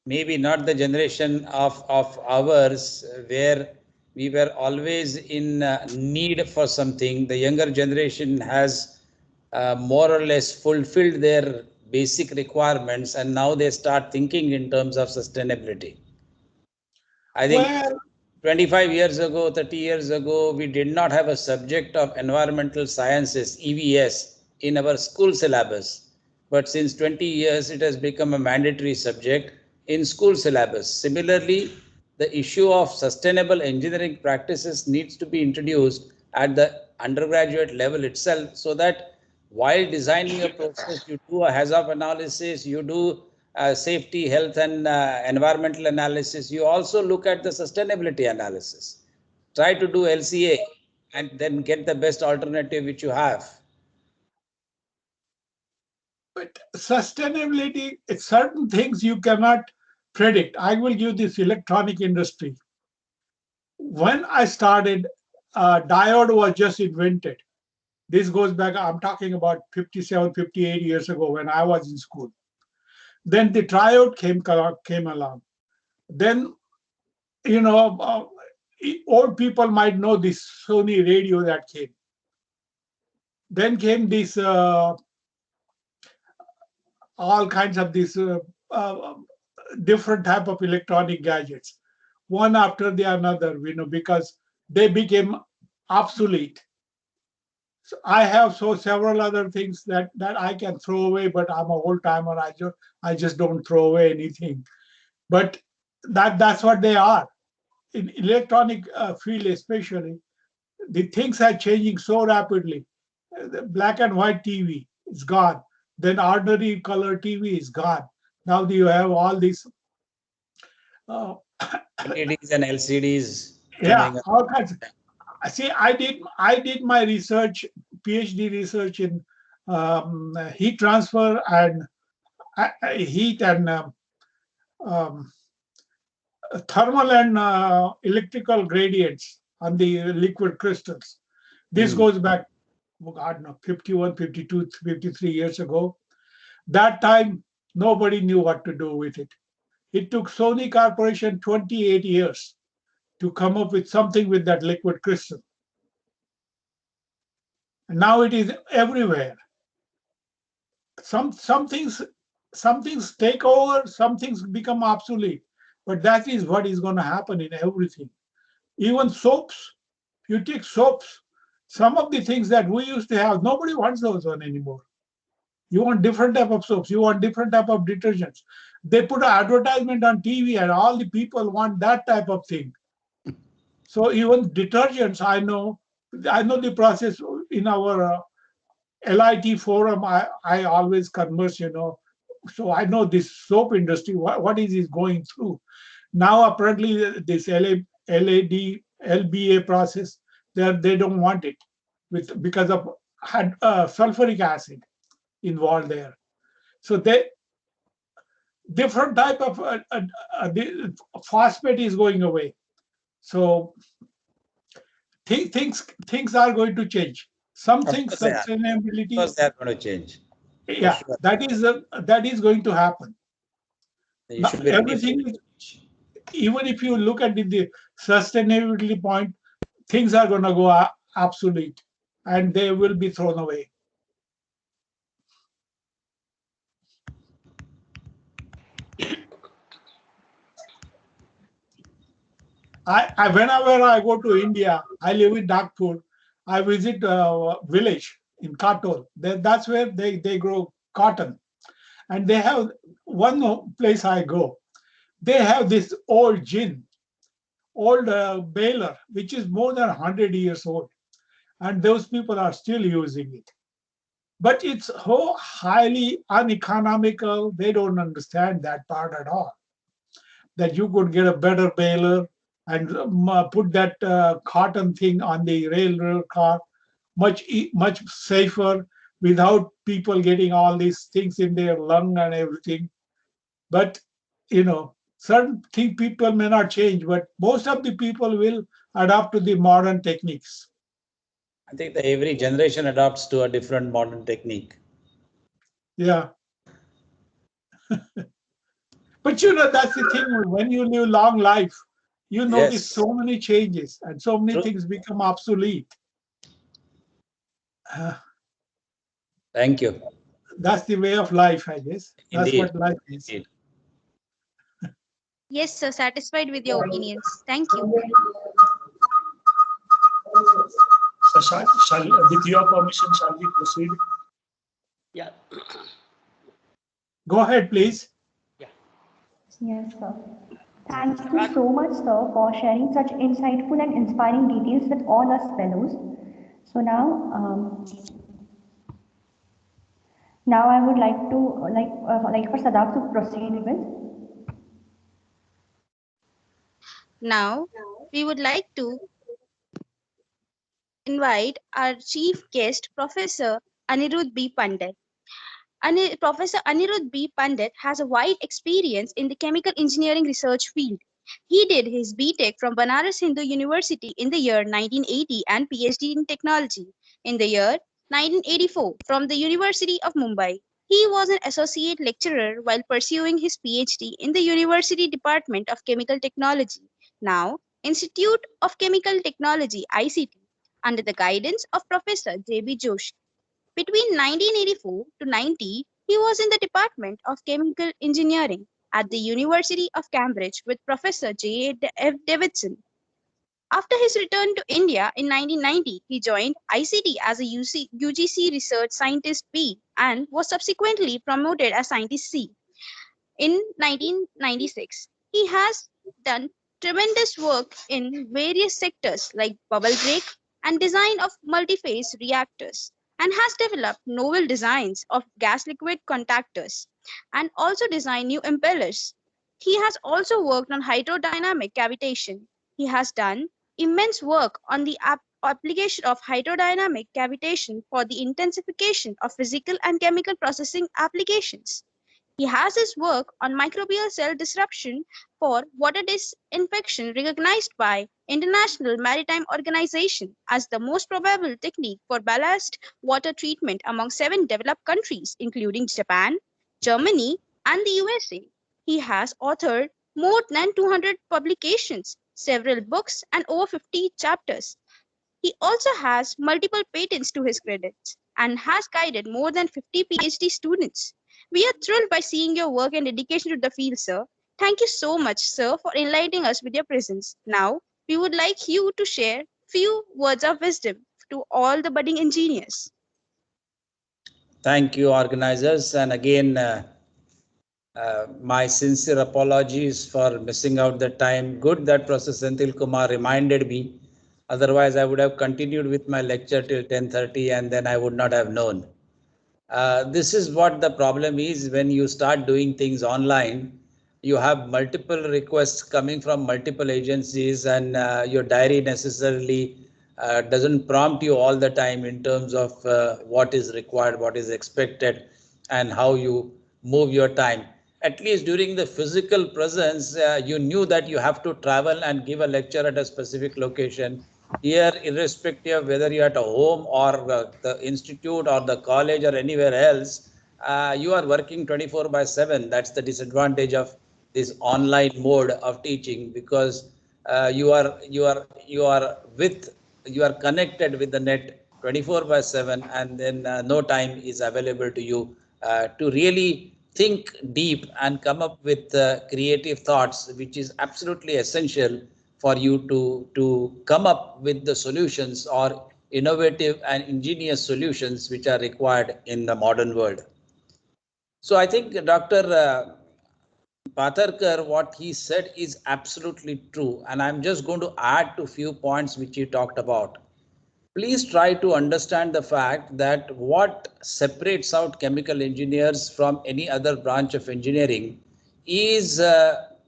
Maybe not the generation of ours where we were always in need for something. The younger generation has more or less fulfilled their basic requirements, and now they start thinking in terms of sustainability. I think 25 years ago, 30 years ago, we did not have a subject of environmental sciences, EVS, in our school syllabus. But since 20 years, it has become a mandatory subject in school syllabus. Similarly, the issue of sustainable engineering practices needs to be introduced at the undergraduate level itself, so that while designing a process, you do a hazard analysis, you do safety, health, and environmental analysis. You also look at the sustainability analysis. Try to do LCA and then get the best alternative which you have. But sustainability, certain things you cannot predict. I will give this electronic industry. When I started, diode was just invented. This goes back, I'm talking about 57, 58 years ago when I was in school. Then the triode came along. Then, old people might know this Sony radio that came. Then came this, all kinds of these different type of electronic gadgets, one after the another, because they became obsolete. So I have several other things that I can throw away, but I'm an old timer. I just don't throw away anything. But that's what they are. In electronic field especially, the things are changing so rapidly. The black and white TV is gone. Then ordinary color TV is gone. Now you have all these LEDs and LCDs. Yeah, all kinds. See, I did my research, PhD research in heat transfer and heat and thermal and electrical gradients on the liquid crystals. This goes back, I don't know, 51, 52, 53 years ago. That time, nobody knew what to do with it. It took Sony Corporation 28 years to come up with something with that liquid crystal. And now it is everywhere. Some things take over, some things become obsolete. But that is what is going to happen in everything. Even soaps, you take soaps, some of the things that we used to have, nobody wants those one anymore. You want different type of soaps, you want different type of detergents. They put an advertisement on TV and all the people want that type of thing. So even detergents, I know the process in our LIT forum, I always converse, so I know this soap industry, what is it going through. Now apparently this LAD, LBA process, they don't want it because of sulfuric acid involved there. So different type of phosphate is going away. So things are going to change. Some things sustainability. Because they are going to change. Yeah, sure. that is going to happen. Everything, even if you look at the sustainability point, things are going to go obsolete and they will be thrown away. Whenever I go to India, I live in Nagpur. I visit a village in Katol. That's where they grow cotton. And they have one place I go. They have this old gin, old baler, which is more than 100 years old. And those people are still using it. But it's so highly uneconomical. They don't understand that part at all. That you could get a better baler and put that cotton thing on the railroad car much safer without people getting all these things in their lung and everything. But certain people may not change, but most of the people will adapt to the modern techniques. I think that every generation adopts to a different modern technique. Yeah. But that's the thing. When you live long life, you notice so many changes and so many things become obsolete. Thank you. That's the way of life, I guess. That's Indeed. what life is. Indeed. Yes, sir. Satisfied with your opinions. Thank you. So with your permission, shall we proceed? Yeah. Go ahead, please. Yes, sir. Thank you so much, sir, for sharing such insightful and inspiring details with all us fellows. So now I would like for Sadaf to proceed with. Now, we would like to invite our chief guest, Professor Anirudh B. Pandit. Professor Anirudh B. Pandit has a wide experience in the chemical engineering research field. He did his BTech from Banaras Hindu University in the year 1980 and PhD in technology in the year 1984 from the University of Mumbai. He was an associate lecturer while pursuing his PhD in the University Department of Chemical Technology, now Institute of Chemical Technology ICT, under the guidance of Professor J.B. Joshi. Between 1984 to 90, he was in the Department of Chemical Engineering at the University of Cambridge with Professor J. F. Davidson. After his return to India in 1990, he joined ICT as a UGC Research Scientist B and was subsequently promoted as Scientist C. In 1996, he has done tremendous work in various sectors like bubble break and design of multi-phase reactors, and has developed novel designs of gas-liquid contactors and also designed new impellers. He has also worked on hydrodynamic cavitation. He has done immense work on the application of hydrodynamic cavitation for the intensification of physical and chemical processing applications. He has his work on microbial cell disruption for water disinfection recognized by International Maritime Organization as the most probable technique for ballast water treatment among 7 developed countries, including Japan, Germany, and the USA. He has authored more than 200 publications, several books, and over 50 chapters. He also has multiple patents to his credits and has guided more than 50 PhD students. We are thrilled by seeing your work and dedication to the field, sir. Thank you so much, sir, for enlightening us with your presence. Now, we would like you to share few words of wisdom to all the budding engineers. Thank you, organizers. And again, my sincere apologies for missing out the time. Good that Professor Senthil Kumar reminded me. Otherwise, I would have continued with my lecture till 10:30 and then I would not have known. This is what the problem is when you start doing things online. You have multiple requests coming from multiple agencies, and your diary necessarily doesn't prompt you all the time in terms of what is required, what is expected, and how you move your time. At least during the physical presence, you knew that you have to travel and give a lecture at a specific location. Here, irrespective of whether you're at a home or the institute or the college or anywhere else, you are working 24/7. That's the disadvantage of this online mode of teaching, because you are connected with the net 24/7, and then no time is available to you to really think deep and come up with creative thoughts, which is absolutely essential for you to come up with the solutions or innovative and ingenious solutions which are required in the modern world. So I think Dr. Patharkar, what he said is absolutely true. And I'm just going to add to a few points which he talked about. Please try to understand the fact that what separates out chemical engineers from any other branch of engineering is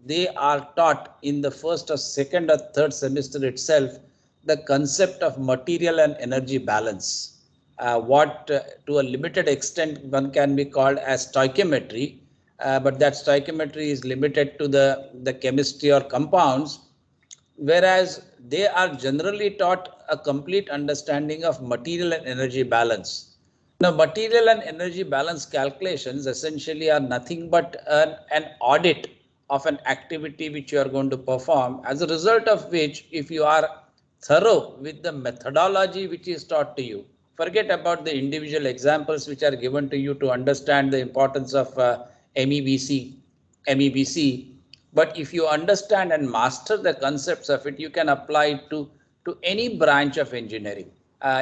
they are taught in the first or second or third semester itself the concept of material and energy balance. What to a limited extent one can be called as stoichiometry, but that stoichiometry is limited to the chemistry or compounds, whereas they are generally taught a complete understanding of material and energy balance. Now, material and energy balance calculations essentially are nothing but an audit of an activity which you are going to perform, as a result of which, if you are thorough with the methodology which is taught to you, forget about the individual examples which are given to you to understand the importance of MEBC, but if you understand and master the concepts of it, you can apply it to any branch of engineering,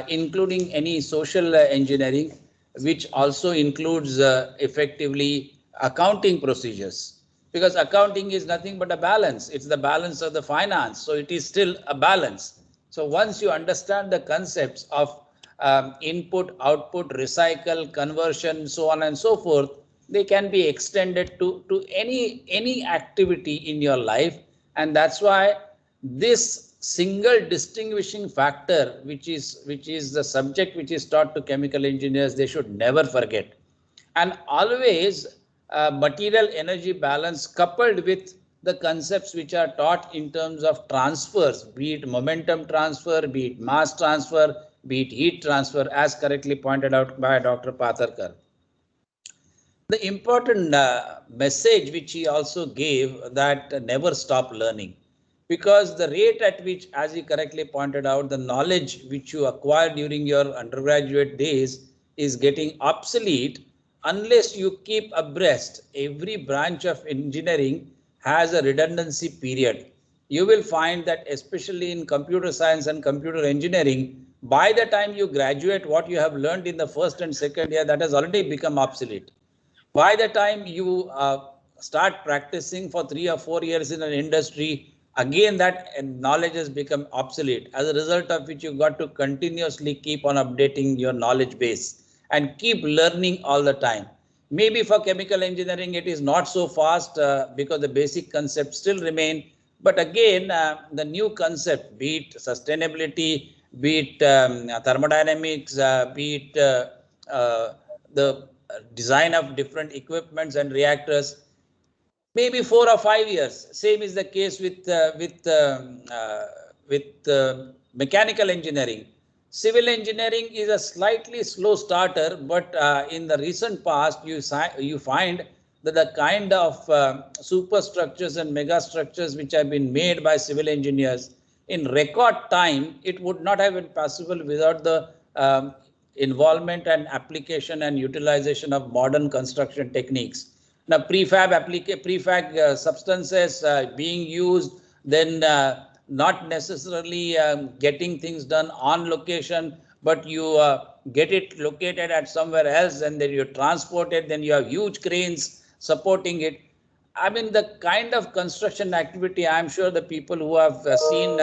including any social engineering, which also includes effectively accounting procedures. Because accounting is nothing but a balance. It's the balance of the finance. So it is still a balance. So once you understand the concepts of input, output, recycle, conversion, so on and so forth, they can be extended to any activity in your life. And that's why this single distinguishing factor, which is the subject which is taught to chemical engineers, they should never forget. And always material energy balance coupled with the concepts which are taught in terms of transfers, be it momentum transfer, be it mass transfer, be it heat transfer, as correctly pointed out by Dr. Patharkar. The important message which he also gave, that never stop learning, because the rate at which, as he correctly pointed out, the knowledge which you acquire during your undergraduate days is getting obsolete unless you keep abreast. Every branch of engineering has a redundancy period. You will find that especially in computer science and computer engineering, by the time you graduate, what you have learned in the first and second year, that has already become obsolete. By the time you start practicing for 3 or 4 years in an industry, again that knowledge has become obsolete, as a result of which you got to continuously keep on updating your knowledge base and keep learning all the time. Maybe for chemical engineering it is not so fast because the basic concepts still remain, but again the new concept, be it sustainability, be it thermodynamics, be it the design of different equipments and reactors, maybe 4 or 5 years. Same is the case with mechanical engineering. Civil engineering is a slightly slow starter, but in the recent past, you find that the kind of superstructures and megastructures which have been made by civil engineers in record time, it would not have been possible without the involvement and application and utilization of modern construction techniques. Now, prefab substances being used, then not necessarily getting things done on location, but you get it located at somewhere else, and then you transport it, then you have huge cranes supporting it. I mean, the kind of construction activity, I'm sure the people who have seen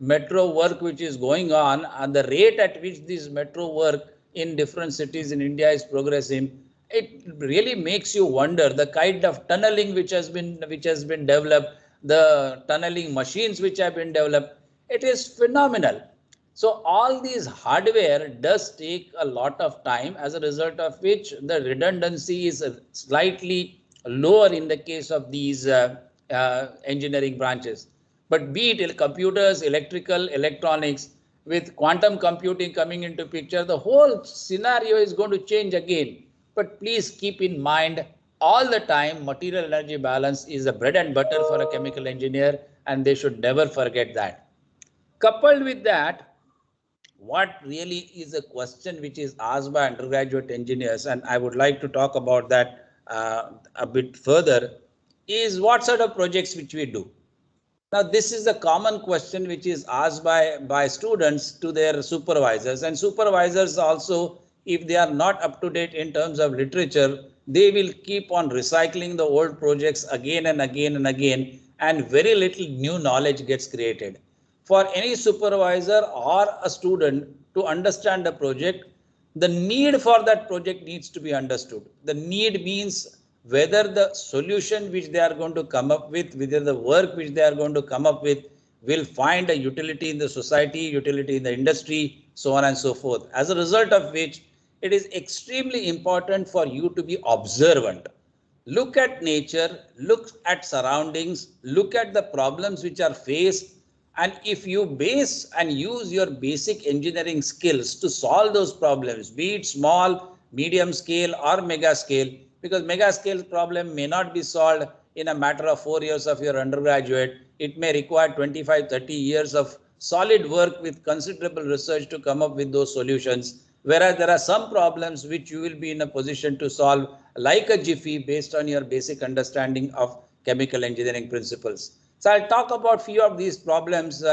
metro work which is going on, and the rate at which this metro work in different cities in India is progressing, it really makes you wonder the kind of tunneling which has been developed, the tunneling machines which have been developed. It is phenomenal. So all these hardware does take a lot of time, as a result of which the redundancy is slightly lower in the case of these engineering branches. But be it computers, electrical, electronics, with quantum computing coming into picture, the whole scenario is going to change again. But please keep in mind all the time, material energy balance is the bread and butter for a chemical engineer, and they should never forget that. Coupled with that, what really is a question which is asked by undergraduate engineers, and I would like to talk about that a bit further, is what sort of projects which we do. Now, this is a common question which is asked by students to their supervisors, and supervisors also, if they are not up to date in terms of literature, they will keep on recycling the old projects again and again and again, and very little new knowledge gets created. For any supervisor or a student to understand the project, the need for that project needs to be understood. The need means whether the solution which they are going to come up with, whether the work which they are going to come up with will find a utility in the society, utility in the industry, so on and so forth. As a result of which, it is extremely important for you to be observant. Look at nature, look at surroundings, look at the problems which are faced, and if you base and use your basic engineering skills to solve those problems, be it small, medium scale or mega scale, because mega scale problem may not be solved in a matter of 4 years of your undergraduate. It may require 25, 30 years of solid work with considerable research to come up with those solutions. Whereas there are some problems which you will be in a position to solve like a jiffy based on your basic understanding of chemical engineering principles. So I'll talk about few of these problems,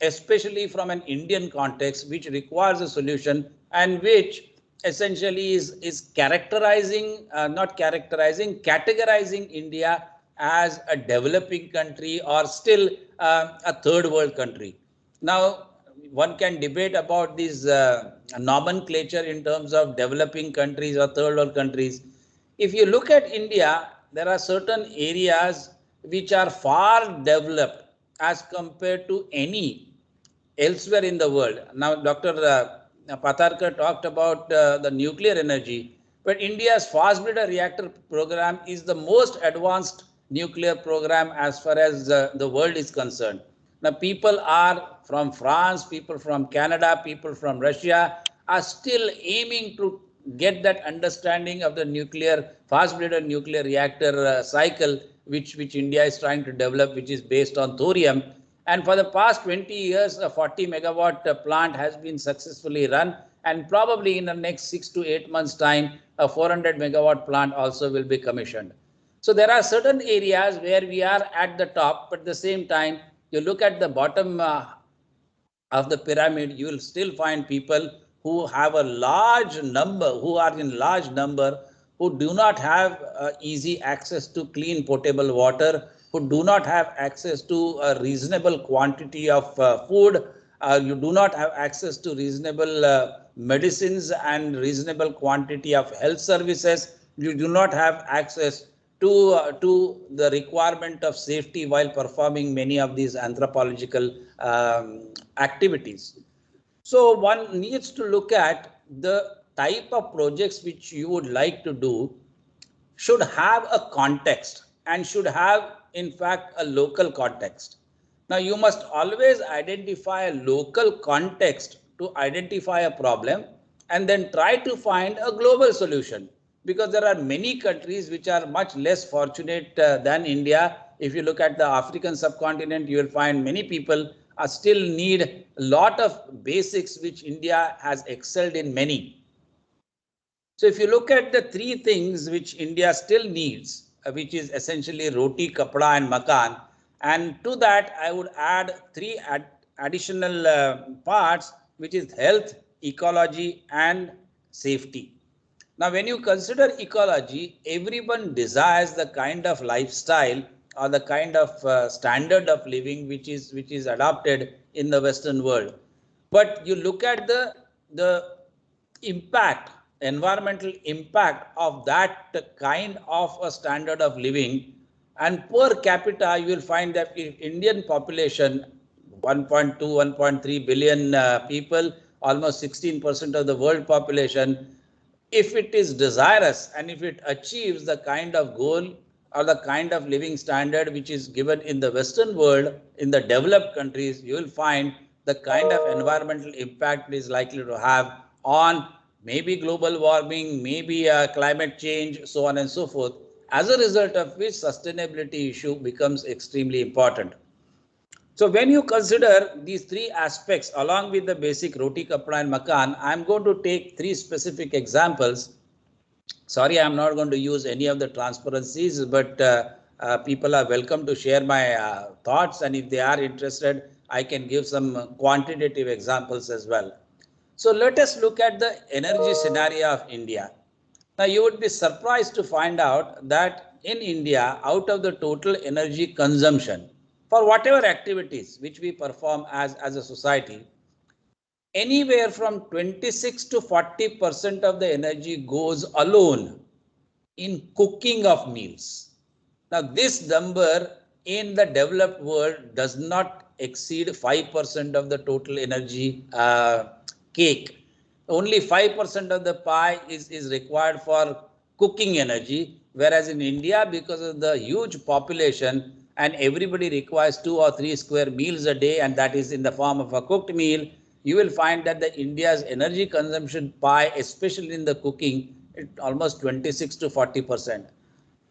especially from an Indian context, which requires a solution and which essentially is characterizing, categorizing India as a developing country or still a third world country. Now, one can debate about this nomenclature in terms of developing countries or third world countries. If you look at India, there are certain areas which are far developed as compared to any elsewhere in the world. Now, Dr. Patharkar talked about the nuclear energy, but India's fast breeder reactor program is the most advanced nuclear program as far as the world is concerned. Now, people are from France, people from Canada, people from Russia are still aiming to get that understanding of the nuclear fast breeder nuclear reactor cycle, which India is trying to develop, which is based on thorium. And for the past 20 years, a 40 megawatt plant has been successfully run. And probably in the next 6 to 8 months' time, a 400 megawatt plant also will be commissioned. So there are certain areas where we are at the top, but at the same time, you look at the bottom of the pyramid, you will still find people who have a large number, who are in large number, who do not have easy access to clean potable water, who do not have access to a reasonable quantity of food, you do not have access to reasonable medicines and reasonable quantity of health services, you do not have access to the requirement of safety while performing many of these anthropological activities. So one needs to look at the type of projects which you would like to do should have a context and should have, in fact, a local context. Now, you must always identify a local context to identify a problem and then try to find a global solution, because there are many countries which are much less fortunate than India. If you look at the African subcontinent, you will find many people still need a lot of basics which India has excelled in many. So if you look at the three things which India still needs, which is essentially roti, kapda and makan, and to that I would add three additional parts, which is health, ecology and safety. Now, when you consider ecology, everyone desires the kind of lifestyle or the kind of standard of living which is adopted in the Western world. But you look at the impact, environmental impact of that kind of a standard of living, and per capita, you will find that if Indian population, 1.2, 1.3 billion people, almost 16% of the world population, if it is desirous and if it achieves the kind of goal or the kind of living standard which is given in the Western world, in the developed countries, you will find the kind of environmental impact it is likely to have on maybe global warming, maybe climate change, so on and so forth, as a result of which sustainability issue becomes extremely important. So when you consider these three aspects along with the basic roti, kapda and makan, I'm going to take three specific examples. Sorry, I'm not going to use any of the transparencies, but people are welcome to share my thoughts, and if they are interested, I can give some quantitative examples as well. So let us look at the energy scenario of India. Now you would be surprised to find out that in India, out of the total energy consumption for whatever activities which we perform as a society, anywhere from 26 to 40% of the energy goes alone in cooking of meals. Now this number in the developed world does not exceed 5% of the total energy cake. Only 5% of the pie is required for cooking energy, whereas in India, because of the huge population and everybody requires 2 or 3 square meals a day, and that is in the form of a cooked meal, you will find that the India's energy consumption pie, especially in the cooking, is almost 26 to 40%.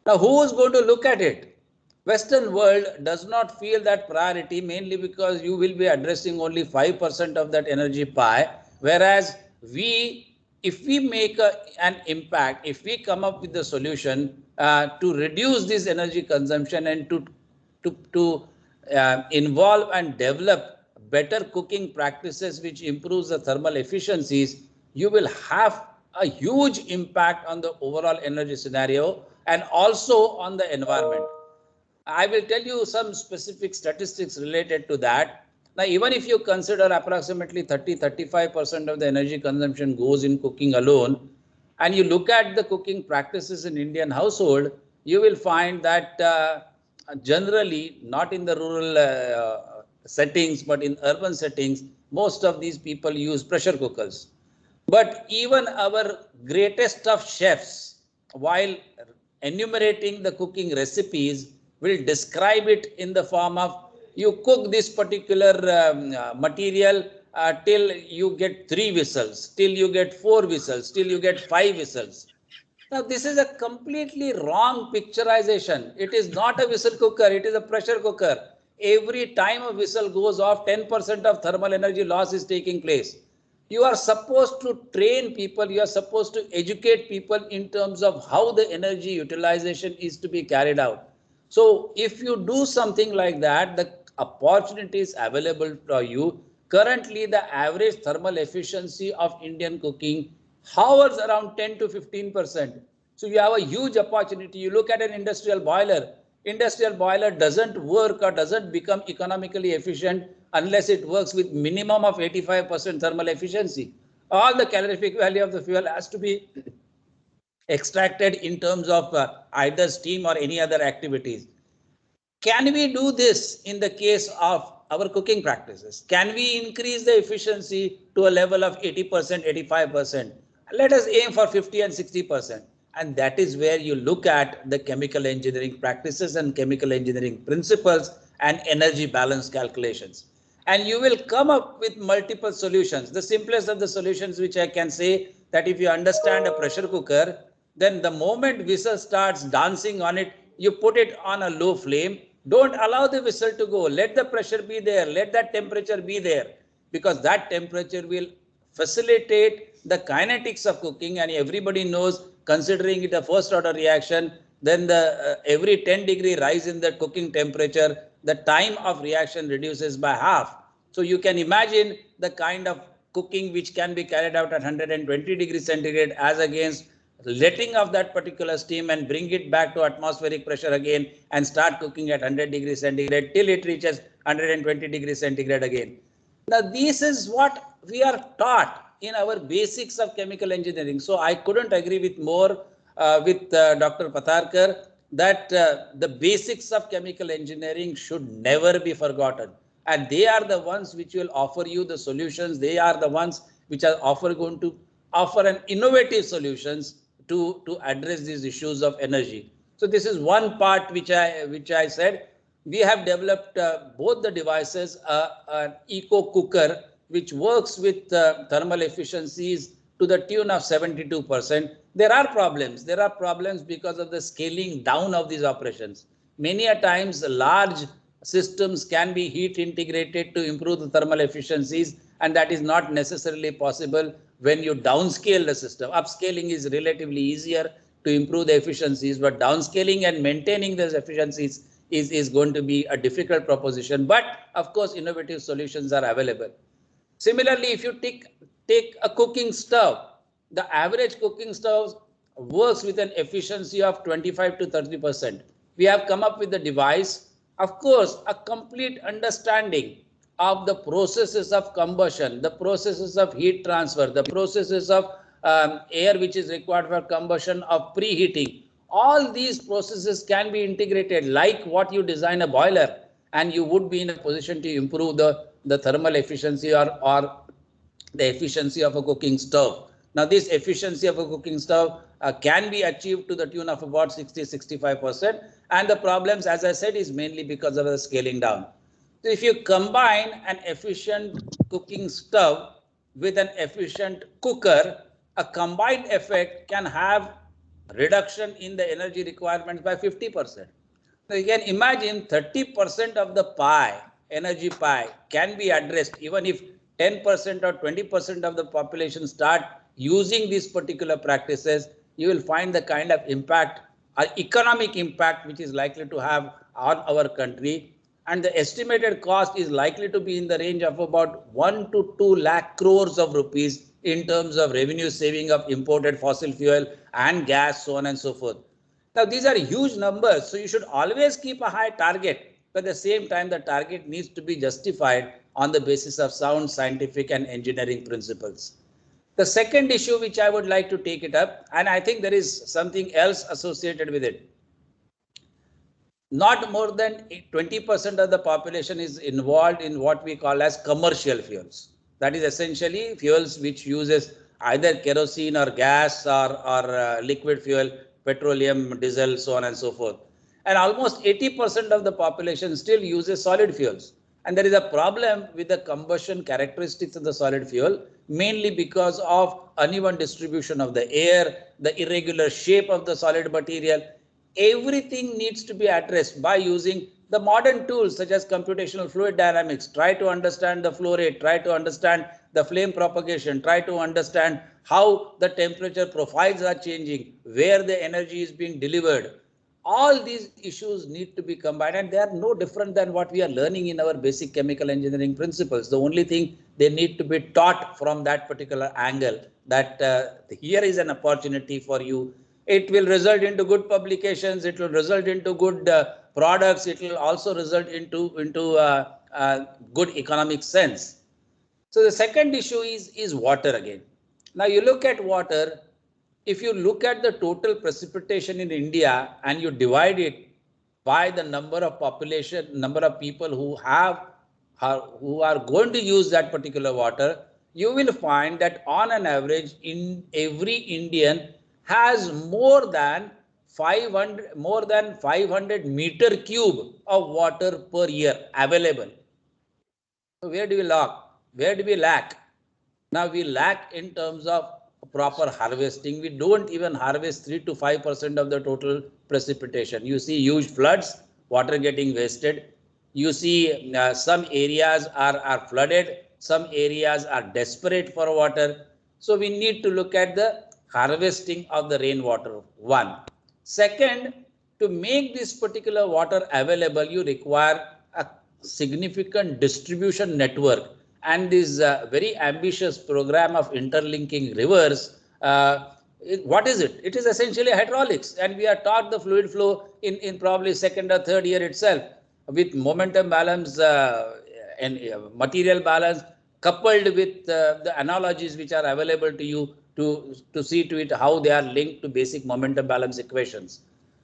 Now, who is going to look at it? Western world does not feel that priority, mainly because you will be addressing only 5% of that energy pie, whereas if we make an impact, if we come up with the solution to reduce this energy consumption and to involve and develop better cooking practices which improves the thermal efficiencies, you will have a huge impact on the overall energy scenario and also on the environment. I will tell you some specific statistics related to that. Now, even if you consider approximately 30-35% of the energy consumption goes in cooking alone, and you look at the cooking practices in Indian household, you will find that generally, not in the rural settings, but in urban settings, most of these people use pressure cookers. But even our greatest of chefs, while enumerating the cooking recipes, will describe it in the form of, you cook this particular material till you get 3 whistles, till you get 4 whistles, till you get 5 whistles. Now, this is a completely wrong picturization. It is not a whistle cooker, it is a pressure cooker. Every time a whistle goes off, 10% of thermal energy loss is taking place. You are supposed to train people, you are supposed to educate people in terms of how the energy utilization is to be carried out. So if you do something like that, the opportunities available for you. Currently, the average thermal efficiency of Indian cooking hovers around 10 to 15%. So you have a huge opportunity. You look at an industrial boiler. Industrial boiler doesn't work or doesn't become economically efficient unless it works with minimum of 85% thermal efficiency. All the calorific value of the fuel has to be extracted in terms of either steam or any other activities. Can we do this in the case of our cooking practices? Can we increase the efficiency to a level of 80%, 85%? Let us aim for 50 and 60%. And that is where you look at the chemical engineering practices and chemical engineering principles and energy balance calculations. And you will come up with multiple solutions. The simplest of the solutions which I can say, that if you understand a pressure cooker, then the moment whistle starts dancing on it, you put it on a low flame. Don't allow the whistle to go. Let the pressure be there. Let that temperature be there, because that temperature will facilitate the kinetics of cooking. And everybody knows, considering it a first order reaction, then the every 10-degree rise in the cooking temperature, the time of reaction reduces by half. So you can imagine the kind of cooking which can be carried out at 120 degrees centigrade as against letting off that particular steam and bring it back to atmospheric pressure again and start cooking at 100 degrees centigrade till it reaches 120 degrees centigrade again. Now, this is what we are taught in our basics of chemical engineering. So I couldn't agree with more with Dr. Patharkar that the basics of chemical engineering should never be forgotten. And they are the ones which will offer you the solutions. They are the ones which are going to offer an innovative solutions to address these issues of energy. So this is one part which I said. We have developed both the devices, an eco cooker which works with thermal efficiencies to the tune of 72%. There are problems. There are problems because of the scaling down of these operations. Many a times large systems can be heat integrated to improve the thermal efficiencies, and that is not necessarily possible when you downscale the system. Upscaling is relatively easier. to improve the efficiencies, but downscaling and maintaining those efficiencies is going to be a difficult proposition. But of course, innovative solutions are available. Similarly, if you take a cooking stove, the average cooking stove works with an efficiency of 25 to 30%. We have come up with the device. Of course, a complete understanding of the processes of combustion, the processes of heat transfer, the processes of air which is required for combustion, of preheating. All these processes can be integrated like what you design a boiler, and you would be in a position to improve the thermal efficiency or the efficiency of a cooking stove. Now, this efficiency of a cooking stove can be achieved to the tune of about 60–65%. And the problems, as I said, is mainly because of the scaling down. So if you combine an efficient cooking stove with an efficient cooker, a combined effect can have reduction in the energy requirements by 50%. So you can imagine 30% of the pie, energy pie, can be addressed even if 10% or 20% of the population start using these particular practices. You will find the kind of impact, economic impact, which is likely to have on our country. And the estimated cost is likely to be in the range of about 1 to 2 lakh crores of rupees in terms of revenue saving of imported fossil fuel and gas, so on and so forth. Now, these are huge numbers, so you should always keep a high target, but at the same time, the target needs to be justified on the basis of sound scientific and engineering principles. The second issue which I would like to take it up, and I think there is something else associated with it. Not more than 20% of the population is involved in what we call as commercial fuels. That is essentially fuels which uses either kerosene or gas or liquid fuel, petroleum, diesel, so on and so forth. And almost 80% of the population still uses solid fuels. And there is a problem with the combustion characteristics of the solid fuel, mainly because of uneven distribution of the air, the irregular shape of the solid material. Everything needs to be addressed by using the modern tools such as computational fluid dynamics. Try to understand the flow rate, try to understand the flame propagation, try to understand how the temperature profiles are changing, where the energy is being delivered. All these issues need to be combined, and they are no different than what we are learning in our basic chemical engineering principles. The only thing, they need to be taught from that particular angle, that here is an opportunity for you. It will result into good publications, it will result into good products, it will also result into good economic sense. So the second issue is water again. Now you look at water. If you look at the total precipitation in India and you divide it by the number of population, number of people who are going to use that particular water, you will find that on an average, in every Indian has more than 500 meter cube of water per year available. So where do we lack? Where do we lack? Now we lack in terms of proper harvesting. We don't even harvest 3 to 5% of the total precipitation. You see huge floods, water getting wasted. You see some areas are flooded, some areas are desperate for water. So we need to look at the harvesting of the rainwater, one. Second, to make this particular water available, you require a significant distribution network. And this very ambitious program of interlinking rivers, what is it? It is essentially hydraulics, and we are taught the fluid flow in probably second or third year itself, with momentum balance and material balance, coupled with the analogies which are available to you to see to it how they are linked to basic momentum balance equations.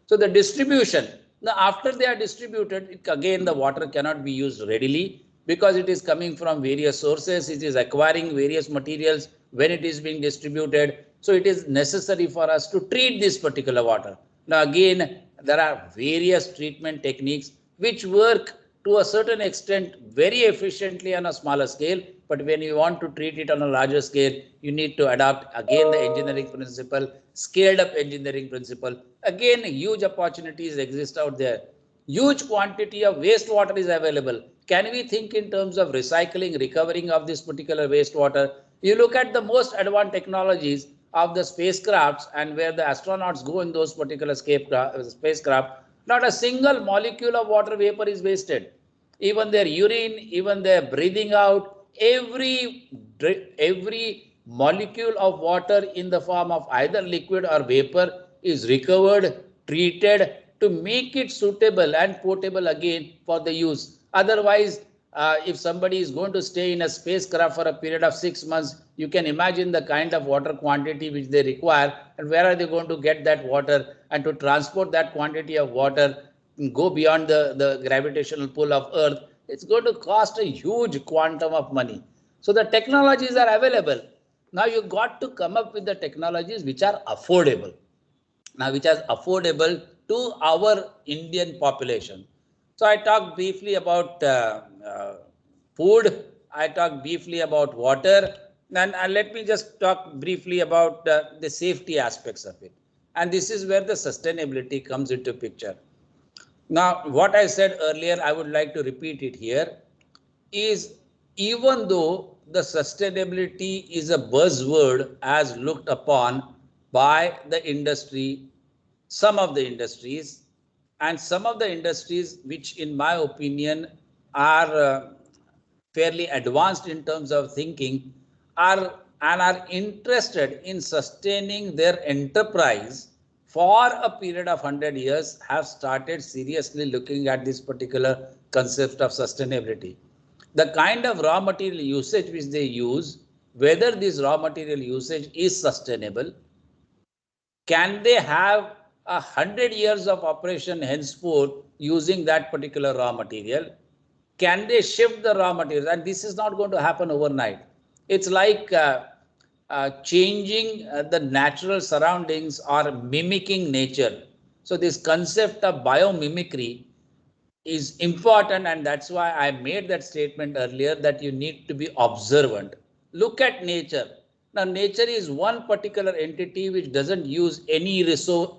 So the distribution, now after they are distributed, again the water cannot be used readily, because it is coming from various sources, it is acquiring various materials when it is being distributed. So it is necessary for us to treat this particular water. Now again, there are various treatment techniques which work to a certain extent very efficiently on a smaller scale. But when you want to treat it on a larger scale, you need to adopt again the engineering principle, scaled up engineering principle. Again, huge opportunities exist out there. Huge quantity of wastewater is available. Can we think in terms of recycling, recovering of this particular wastewater? You look at the most advanced technologies, of the spacecrafts and where the astronauts go in those particular spacecraft, not a single molecule of water vapor is wasted. Even their urine, even their breathing out, every molecule of water in the form of either liquid or vapor is recovered, treated to make it suitable and portable again for the use. Otherwise, if somebody is going to stay in a spacecraft for a period of 6 months, you can imagine the kind of water quantity which they require, and where are they going to get that water, and to transport that quantity of water, go beyond the gravitational pull of Earth, it's going to cost a huge quantum of money. So the technologies are available. Now you got to come up with the technologies which are affordable. Now, which are affordable to our Indian population. So I talked briefly about food. I talked briefly about water. And let me just talk briefly about the safety aspects of it. And this is where the sustainability comes into picture. Now, what I said earlier, I would like to repeat it here, is even though the sustainability is a buzzword as looked upon by the industry, some of the industries, and some of the industries which in my opinion are fairly advanced in terms of thinking, are interested in sustaining their enterprise for a period of 100 years, have started seriously looking at this particular concept of sustainability. The kind of raw material usage which they use, whether this raw material usage is sustainable, can they have 100 years of operation henceforth using that particular raw material? Can they shift the raw material? And this is not going to happen overnight. It's like changing the natural surroundings or mimicking nature. So this concept of biomimicry is important, and that's why I made that statement earlier that you need to be observant. Look at nature. Now, nature is one particular entity which doesn't use any resource,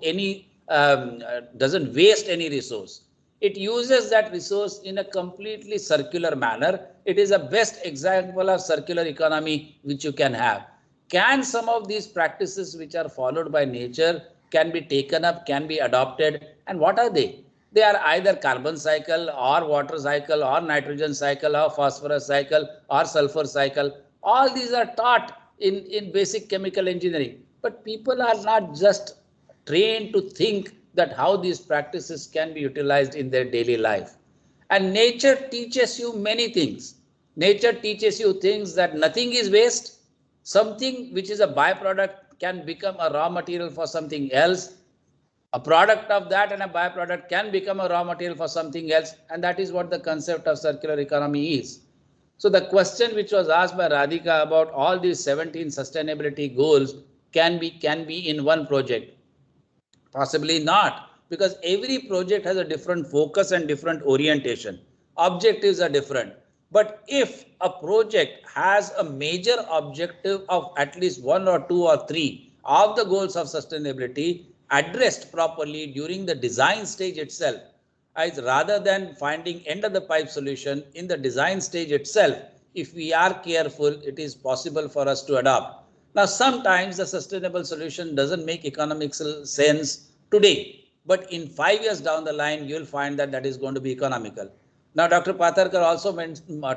doesn't waste any resource. It uses that resource in a completely circular manner. It is a best example of circular economy which you can have. Can some of these practices which are followed by nature can be taken up, can be adopted, and what are they? They are either carbon cycle or water cycle or nitrogen cycle or phosphorus cycle or sulfur cycle. All these are taught in basic chemical engineering. But people are not just trained to think that how these practices can be utilized in their daily life. And nature teaches you many things. Nature teaches you things that nothing is waste. Something which is a byproduct can become a raw material for something else. A product of that and a byproduct can become a raw material for something else, and that is what the concept of circular economy is. So the question which was asked by Radhika about all these 17 sustainability goals can be in one project. Possibly not, because every project has a different focus and different orientation. Objectives are different. But if a project has a major objective of at least 1 or 2 or 3 of the goals of sustainability addressed properly during the design stage itself, rather than finding end of the pipe solution in the design stage itself, if we are careful, it is possible for us to adopt. Now, sometimes the sustainable solution doesn't make economic sense today, but in 5 years down the line, you'll find that that is going to be economical. Now, Dr. Patharkar also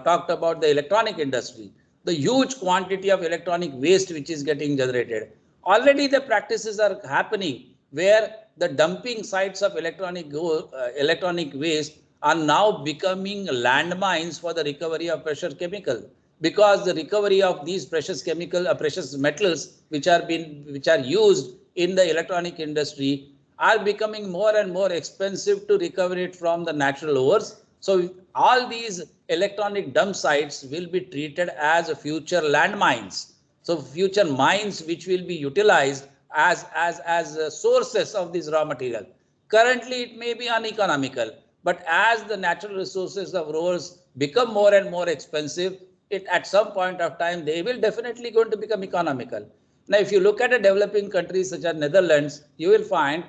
talked about the electronic industry, the huge quantity of electronic waste which is getting generated. Already the practices are happening where the dumping sites of electronic waste are now becoming landmines for the recovery of precious chemical, because the recovery of these precious metals which are used in the electronic industry are becoming more and more expensive to recover it from the natural ores. So all these electronic dump sites will be treated as future landmines. So future mines which will be utilized as sources of this raw material. Currently, it may be uneconomical, but as the natural resources of ores become more and more expensive, at some point of time, they will definitely going to become economical. Now, if you look at a developing countries such as Netherlands, you will find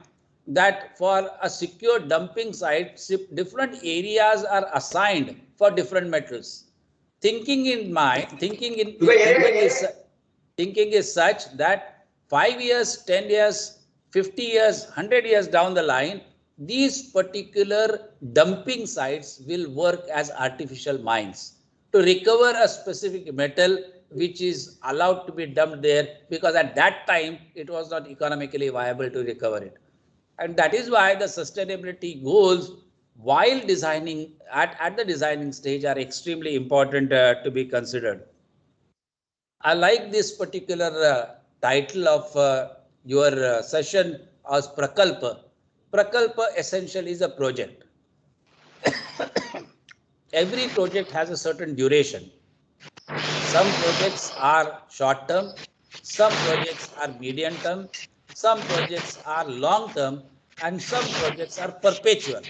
that for a secure dumping site, different areas are assigned for different metals. Thinking is such that 5 years, 10 years, 50 years, 100 years down the line, these particular dumping sites will work as artificial mines to recover a specific metal which is allowed to be dumped there, because at that time it was not economically viable to recover it. And that is why the sustainability goals, while designing at the designing stage, are extremely important to be considered. I like this particular title of your session as PRAKALP. PRAKALP essentially is a project. Every project has a certain duration. Some projects are short term, some projects are medium term, some projects are long term, and some projects are perpetual.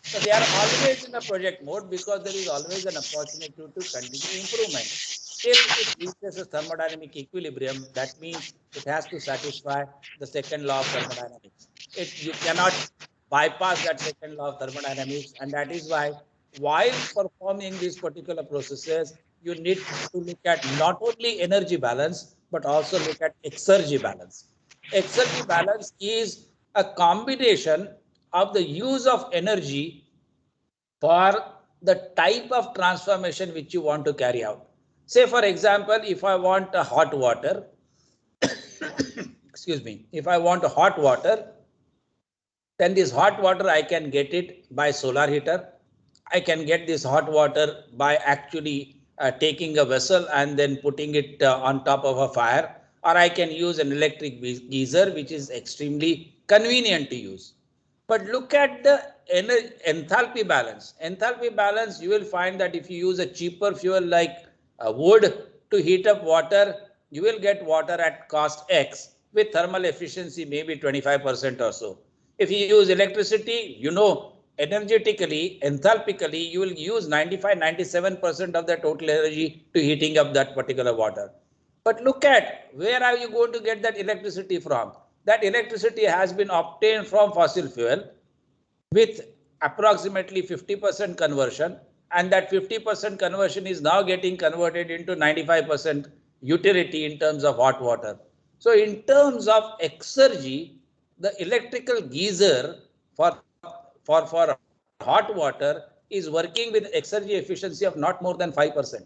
So they are always in a project mode because there is always an opportunity to continue improvement. Till it reaches a thermodynamic equilibrium, that means it has to satisfy the second law of thermodynamics. You cannot bypass that second law of thermodynamics, and that is why while performing these particular processes, you need to look at not only energy balance, but also look at exergy balance. Exergy balance is a combination of the use of energy for the type of transformation which you want to carry out. Say, for example, if I want a hot water, excuse me, if I want a hot water, then this hot water I can get it by solar heater. I can get this hot water by actually taking a vessel and then putting it on top of a fire, or I can use an electric geyser, which is extremely convenient to use. But look at the enthalpy balance. Enthalpy balance, you will find that if you use a cheaper fuel like wood to heat up water, you will get water at cost X with thermal efficiency maybe 25% or so. If you use electricity, you know, energetically, enthalpically, you will use 95-97% of the total energy to heating up that particular water. But look at, where are you going to get that electricity from? That electricity has been obtained from fossil fuel with approximately 50% conversion, and that 50% conversion is now getting converted into 95% utility in terms of hot water. So in terms of exergy, the electrical geyser for hot water is working with exergy efficiency of not more than 5%.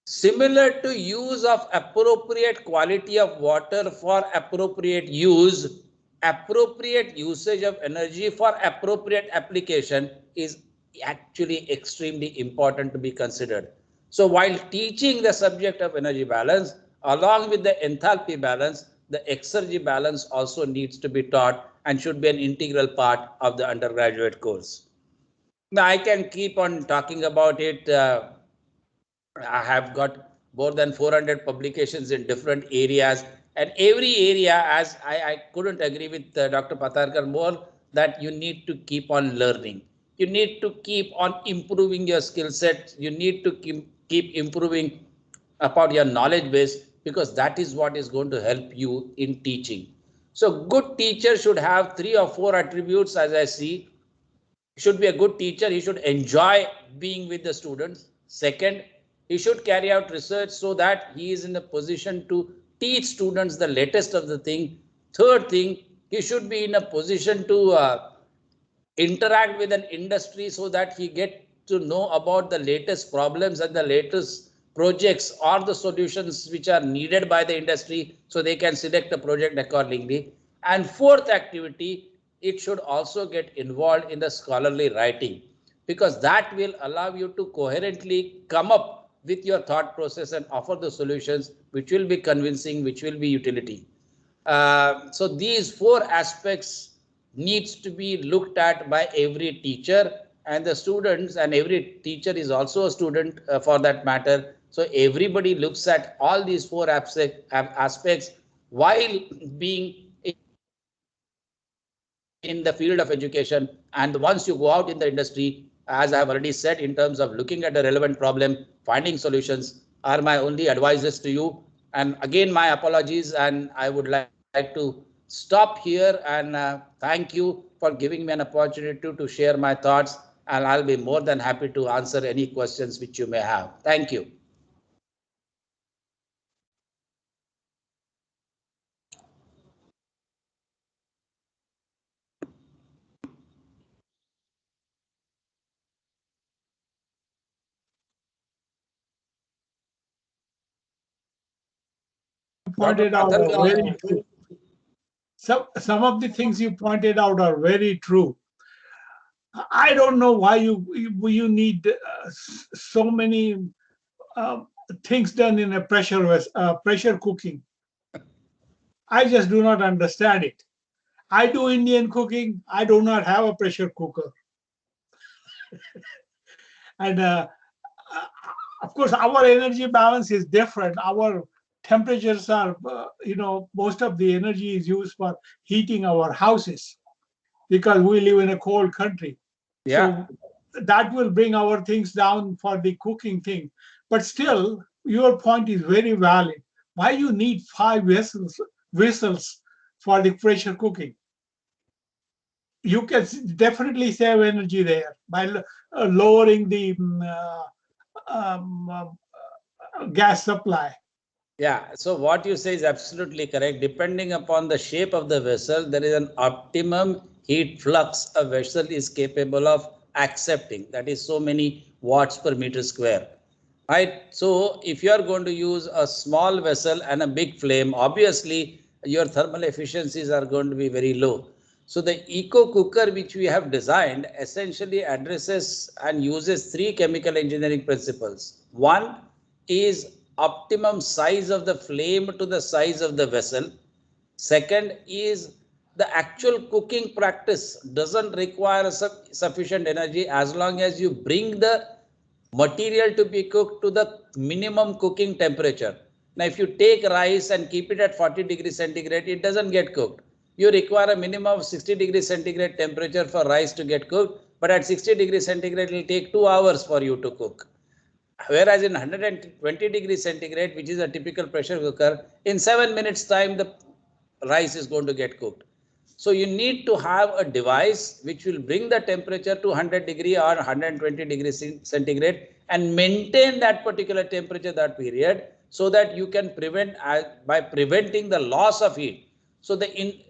Similar to use of appropriate quality of water for appropriate use, appropriate usage of energy for appropriate application is actually extremely important to be considered. So while teaching the subject of energy balance, along with the enthalpy balance, the exergy balance also needs to be taught and should be an integral part of the undergraduate course. Now I can keep on talking about it. I have got more than 400 publications in different areas, and every area, as I couldn't agree with Dr. Patharkar more, that you need to keep on learning. You need to keep on improving your skill set. You need to keep improving about your knowledge base, because that is what is going to help you in teaching. So good teacher should have 3 or 4 attributes, as I see. He should be a good teacher. He should enjoy being with the students. Second, he should carry out research so that he is in a position to teach students the latest of the thing. Third thing, he should be in a position to interact with an industry so that he get to know about the latest problems and the latest projects or the solutions which are needed by the industry, so they can select the project accordingly. And fourth activity, it should also get involved in the scholarly writing, because that will allow you to coherently come up with your thought process and offer the solutions which will be convincing, which will be utility. So these 4 aspects needs to be looked at by every teacher, and the students, and every teacher is also a student for that matter. So everybody looks at all these 4 aspects while being in the field of education. And once you go out in the industry, as I have already said, in terms of looking at the relevant problem, finding solutions are my only advices to you. And again, my apologies, and I would like to stop here and thank you for giving me an opportunity to share my thoughts, and I'll be more than happy to answer any questions which you may have. Thank you. pointed out are Patharkar, very true. Some of the things you pointed out are very true. I don't know why you need so many things done in a pressure cooking. I just do not understand it. I do Indian cooking. I do not have a pressure cooker. And of course, our energy balance is different. Our temperatures are, most of the energy is used for heating our houses because we live in a cold country. Yeah. So that will bring our things down for the cooking thing. But still, your point is very valid. Why you need 5 whistles for the pressure cooking? You can definitely save energy there by lowering the gas supply. Yeah, so what you say is absolutely correct. Depending upon the shape of the vessel, there is an optimum heat flux a vessel is capable of accepting. That is so many watts per meter square. Right. So if you are going to use a small vessel and a big flame, obviously your thermal efficiencies are going to be very low. So the eco cooker which we have designed essentially addresses and uses 3 chemical engineering principles. One is optimum size of the flame to the size of the vessel. Second is the actual cooking practice doesn't require sufficient energy as long as you bring the material to be cooked to the minimum cooking temperature. Now, if you take rice and keep it at 40 degrees centigrade, it doesn't get cooked. You require a minimum of 60 degrees centigrade temperature for rice to get cooked, but at 60 degrees centigrade, it will take 2 hours for you to cook. Whereas in 120 degrees centigrade, which is a typical pressure cooker, in 7 minutes time, the rice is going to get cooked. So you need to have a device which will bring the temperature to 100 degree or 120 degrees centigrade and maintain that particular temperature that period so that you can prevent by preventing the loss of heat. So the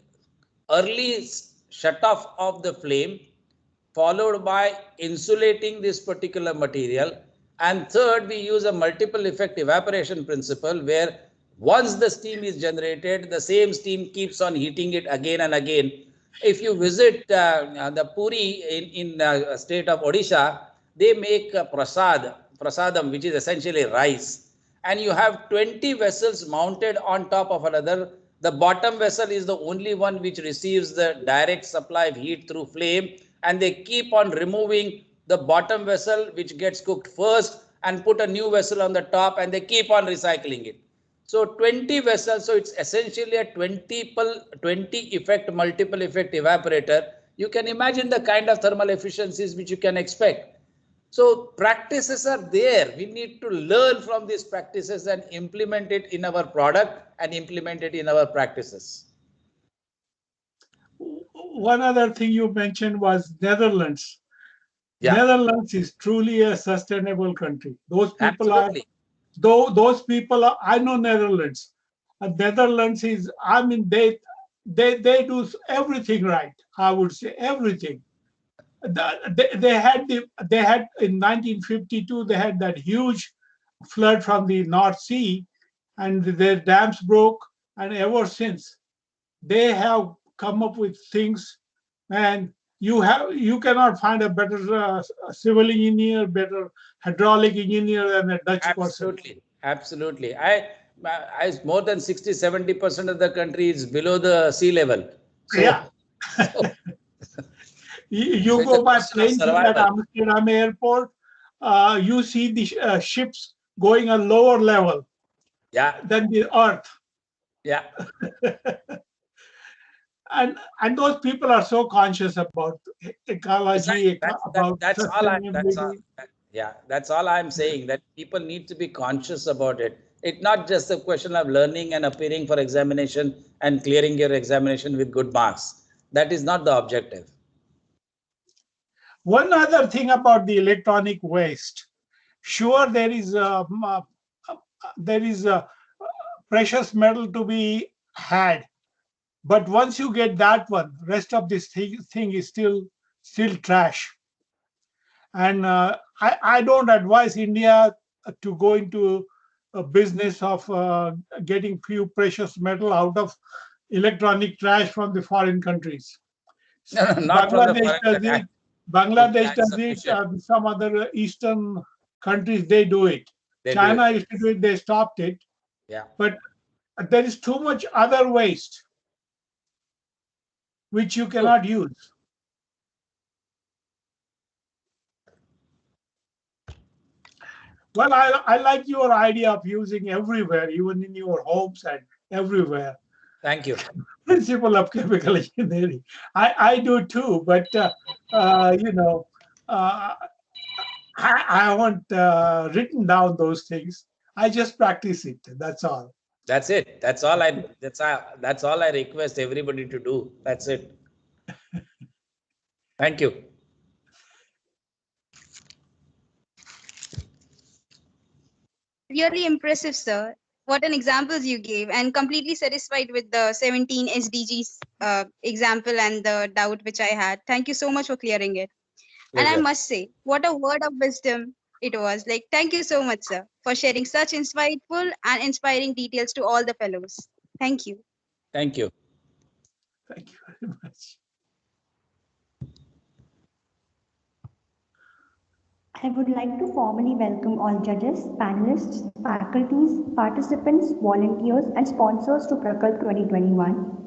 early shut off of the flame followed by insulating this particular material. And third, we use a multiple effect evaporation principle where once the steam is generated, the same steam keeps on heating it again and again. If you visit the Puri in state of Odisha, they make prasadam, which is essentially rice. And you have 20 vessels mounted on top of another. The bottom vessel is the only one which receives the direct supply of heat through flame. And they keep on removing the bottom vessel which gets cooked first and put a new vessel on the top, and they keep on recycling it. So 20 vessels, so it's essentially a 20 effect, multiple effect evaporator. You can imagine the kind of thermal efficiencies which you can expect. So practices are there. We need to learn from these practices and implement it in our product and implement it in our practices. One other thing you mentioned was Netherlands. Yeah. Netherlands is truly a sustainable country. Those people Absolutely. those people are, I know Netherlands. Netherlands is, I mean, they do everything right. I would say everything. They had in 1952 they had that huge flood from the North Sea, and their dams broke, and ever since they have come up with things, and you cannot find a better civil engineer, better hydraulic engineer than a Dutch person. Absolutely. I more than 60-70% of the country is below the sea level. So, yeah. So, you go by plane at Amsterdam airport, you see the ships going a lower level than the earth. Yeah. And those people are so conscious about ecology, about sustainability. That's all I'm saying, that people need to be conscious about it. It's not just a question of learning and appearing for examination and clearing your examination with good marks. That is not the objective. One other thing about the electronic waste. Sure, there is a precious metal to be had, but once you get that one, rest of this thing is still trash. And I don't advise India to go into business of getting few precious metal out of electronic trash from the foreign countries. No, no, not from the Bangladesh foreign does country. it. Bangladesh That's does it. sufficient. Some other Eastern countries, they do it. They do China it. used to do it. They stopped it. Yeah. But there is too much other waste which you cannot use. Well, I like your idea of using everywhere, even in your homes and everywhere. Thank you. Principle of chemical engineering. I do too, but you know, I haven't written down those things. I just practice it. That's all. That's it. That's all I request everybody to do. That's it. Thank you. Really impressive, sir. What an examples you gave, and completely satisfied with the 17 SDGs example and the doubt which I had. Thank you so much for clearing it. And I Pleasure. must say, what a word of wisdom it was. Like, thank you so much, sir, for sharing such insightful and inspiring details to all the fellows. Thank you. Thank you. Thank you very much. I would like to formally welcome all judges, panelists, faculties, participants, volunteers, and sponsors to PRAKALP 2021.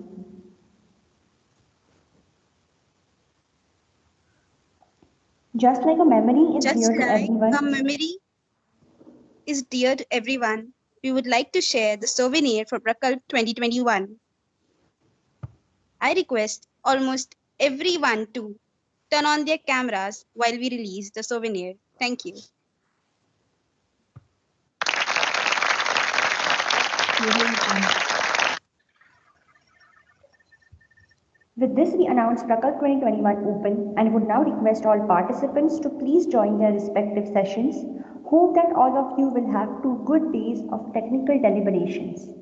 Just like a memory is Just dear to like everyone, a memory is dear to everyone, we would like to share the souvenir for PRAKALP 2021. I request almost everyone to turn on their cameras while we release the souvenir. Thank you. with this we announce PRAKALP 2021 open and would now request all participants to please join their respective sessions. Hope that all of you will have 2 good days of technical deliberations.